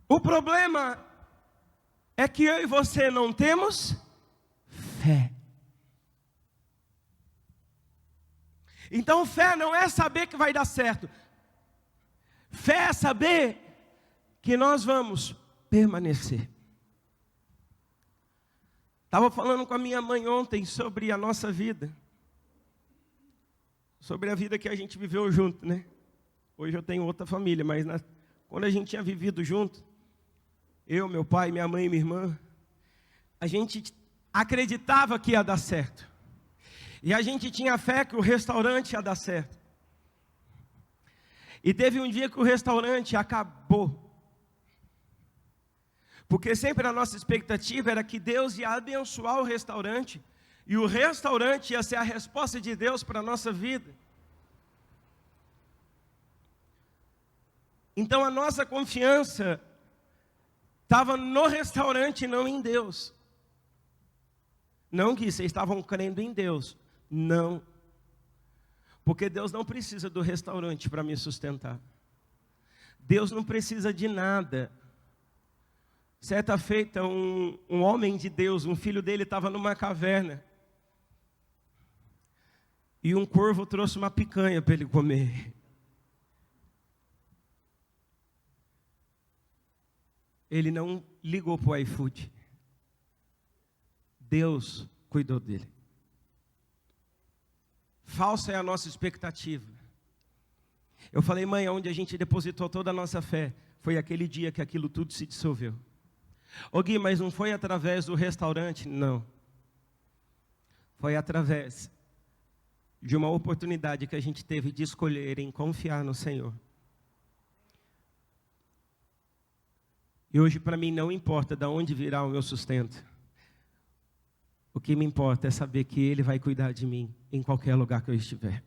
O problema é que eu e você não temos fé. Então fé não é saber que vai dar certo. Fé é saber que nós vamos permanecer. Estava falando com a minha mãe ontem sobre a nossa vida. Sobre a vida que a gente viveu junto, né? Hoje eu tenho outra família, mas quando a gente tinha vivido junto, eu, meu pai, minha mãe e minha irmã, a gente acreditava que ia dar certo. E a gente tinha fé que o restaurante ia dar certo. E teve um dia que o restaurante acabou. Porque sempre a nossa expectativa era que Deus ia abençoar o restaurante, e o restaurante ia ser a resposta de Deus para a nossa vida. Então a nossa confiança estava no restaurante e não em Deus. Não que vocês estavam crendo em Deus. Não. Porque Deus não precisa do restaurante para me sustentar. Deus não precisa de nada. Certa feita, um homem de Deus, um filho dele estava numa caverna. E um corvo trouxe uma picanha para ele comer. Ele não ligou para o iFood. Deus cuidou dele. Falsa é a nossa expectativa. Eu falei, mãe, onde a gente depositou toda a nossa fé, foi aquele dia que aquilo tudo se dissolveu. Ô Gui, mas não foi através do restaurante? Não. Foi através de uma oportunidade que a gente teve de escolher em confiar no Senhor. E hoje para mim não importa de onde virá o meu sustento. O que me importa é saber que Ele vai cuidar de mim em qualquer lugar que eu estiver.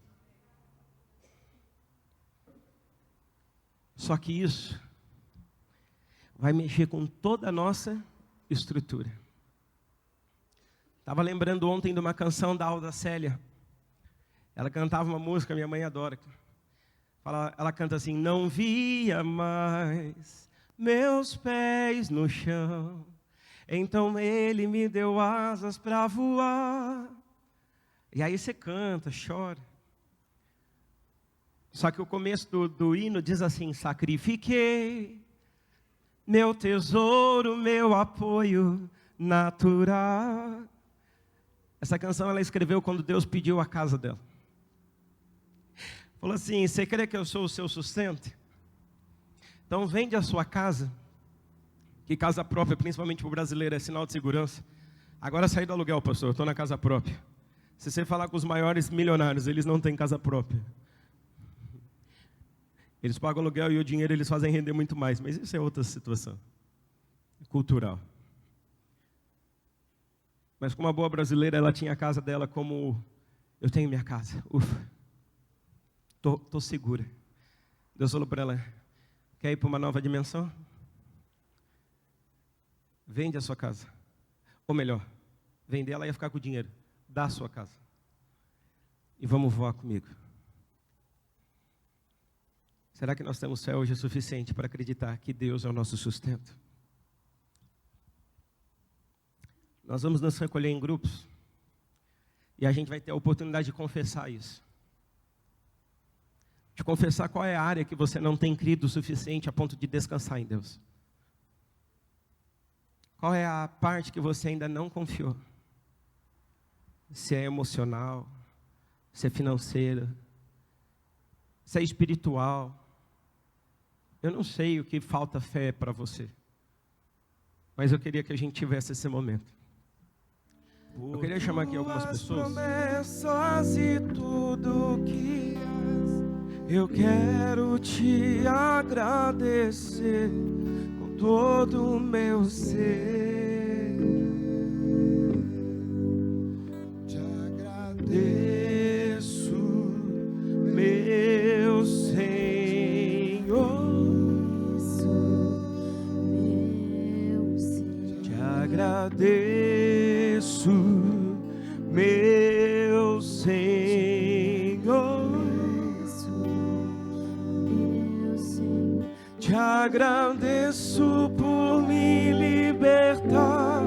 Só que isso vai mexer com toda a nossa estrutura. Estava lembrando ontem de uma canção da Alda Célia. Ela cantava uma música, minha mãe adora. Ela canta assim: não via mais meus pés no chão, então Ele me deu asas para voar. E aí você canta, chora. Só que o começo do hino diz assim: sacrifiquei meu tesouro, meu apoio natural. Essa canção ela escreveu quando Deus pediu a casa dela. Falou assim: você crê que eu sou o seu sustento? Então vende a sua casa, que casa própria, principalmente para o brasileiro, é sinal de segurança. Agora saí do aluguel, pastor, eu estou na casa própria. Se você falar com os maiores milionários, eles não têm casa própria. Eles pagam aluguel e o dinheiro eles fazem render muito mais, mas isso é outra situação cultural. Mas como uma boa brasileira, ela tinha a casa dela como eu tenho minha casa. Ufa, tô segura. Deus falou para ela: quer ir para uma nova dimensão? Vende a sua casa. Ou melhor, vender ela ia ficar com o dinheiro. Dá a sua casa. E vamos voar comigo. Será que nós temos fé hoje o suficiente para acreditar que Deus é o nosso sustento? Nós vamos nos recolher em grupos. E a gente vai ter a oportunidade de confessar isso. De confessar qual é a área que você não tem crido o suficiente a ponto de descansar em Deus. Qual é a parte que você ainda não confiou? Se é emocional, se é financeira, se é espiritual. Eu não sei o que falta fé para você. Mas eu queria que a gente tivesse esse momento. Eu queria chamar aqui algumas pessoas. Promessas e tudo que eu quero te agradecer com todo o meu ser. Te agradeço, meu Senhor. Te agradeço, meu Senhor. Te agradeço por me libertar,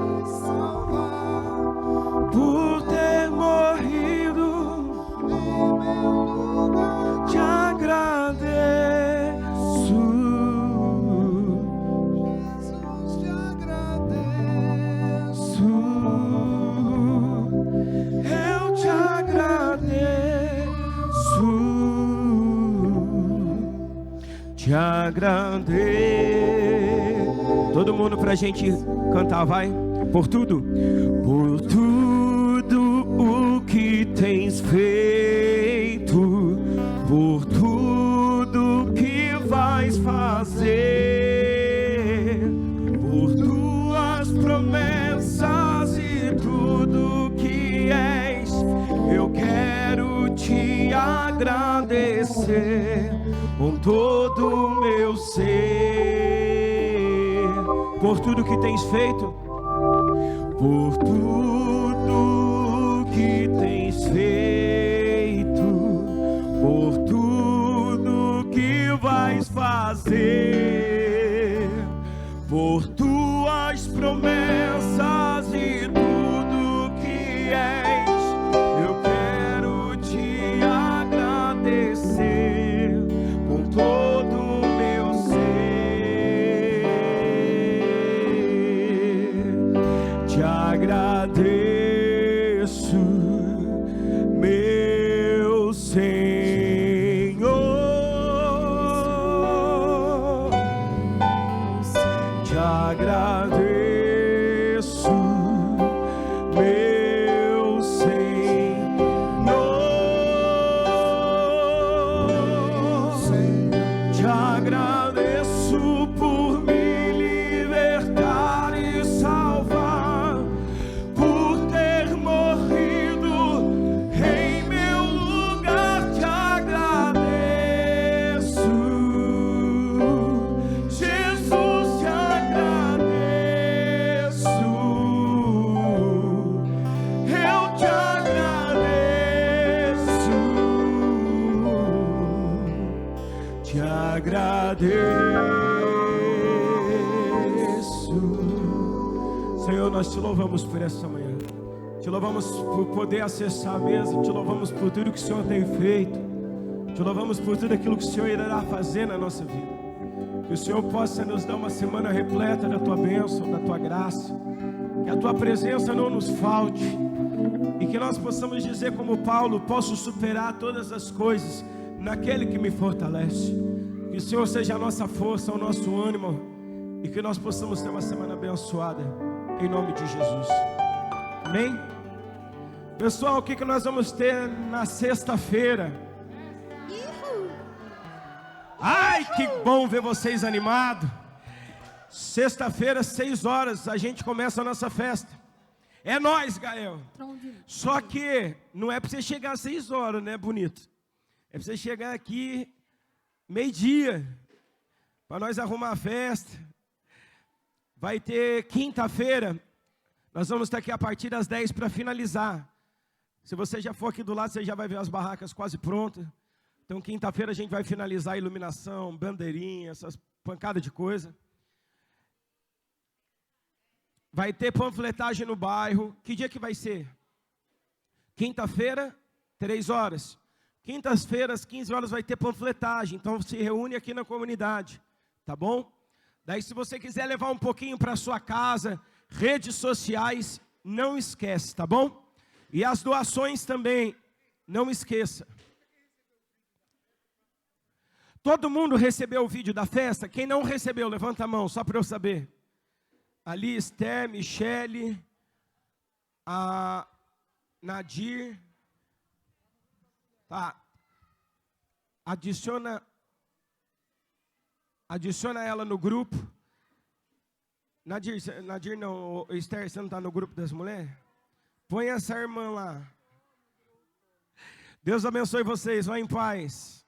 por ter morrido em meu lugar. Te agradeço, Jesus, te agradeço. Eu te agradeço. Te agradeço. Todo mundo pra gente cantar, vai. Por tudo o que tens feito, por tudo que vais fazer, por tuas promessas e tudo que és, eu quero te agradecer com todo o meu ser, por tudo que tens feito, por tudo que tens feito, por tudo que vais fazer, por tua agradeço, meu Senhor, te agradeço, meu Senhor, te agradeço por me libertar e salvar, por ter morrido em meu lugar. Te agradeço, Jesus, te agradeço, eu te agradeço, te agradeço. Senhor, nós te louvamos por essa manhã, te louvamos por poder acessar a mesa, te louvamos por tudo que o Senhor tem feito, te louvamos por tudo aquilo que o Senhor irá fazer na nossa vida. Que o Senhor possa nos dar uma semana repleta da tua bênção, da tua graça, que a tua presença não nos falte, e que nós possamos dizer como Paulo: posso superar todas as coisas naquele que me fortalece. Que o Senhor seja a nossa força, o nosso ânimo, e que nós possamos ter uma semana abençoada, em nome de Jesus. Amém? Pessoal, o que nós vamos ter na sexta-feira? Ai, que bom ver vocês animados. Sexta-feira, 6 horas, a gente começa a nossa festa. É nóis, Gael. Só que não é para você chegar às 6 horas, né, bonito? É para você chegar aqui meio-dia, para nós arrumar a festa. Vai ter quinta-feira, nós vamos estar aqui a partir das 10 para finalizar. Se você já for aqui do lado, você já vai ver as barracas quase prontas. Então quinta-feira a gente vai finalizar a iluminação, bandeirinha, essas pancadas de coisa. Vai ter panfletagem no bairro. Que dia que vai ser? Quinta-feira, 3 horas. Quintas-feiras, 15 horas, vai ter panfletagem. Então se reúne aqui na comunidade, tá bom? Daí se você quiser levar um pouquinho para sua casa, redes sociais, não esquece, tá bom? E as doações também, não esqueça. Todo mundo recebeu o vídeo da festa? Quem não recebeu, levanta a mão, só para eu saber. Ali, Esther, Michele, a Nadir. Tá. Adiciona ela no grupo. Nadir não, Esther, você não está no grupo das mulheres? Põe essa irmã lá. Deus abençoe vocês, vá em paz.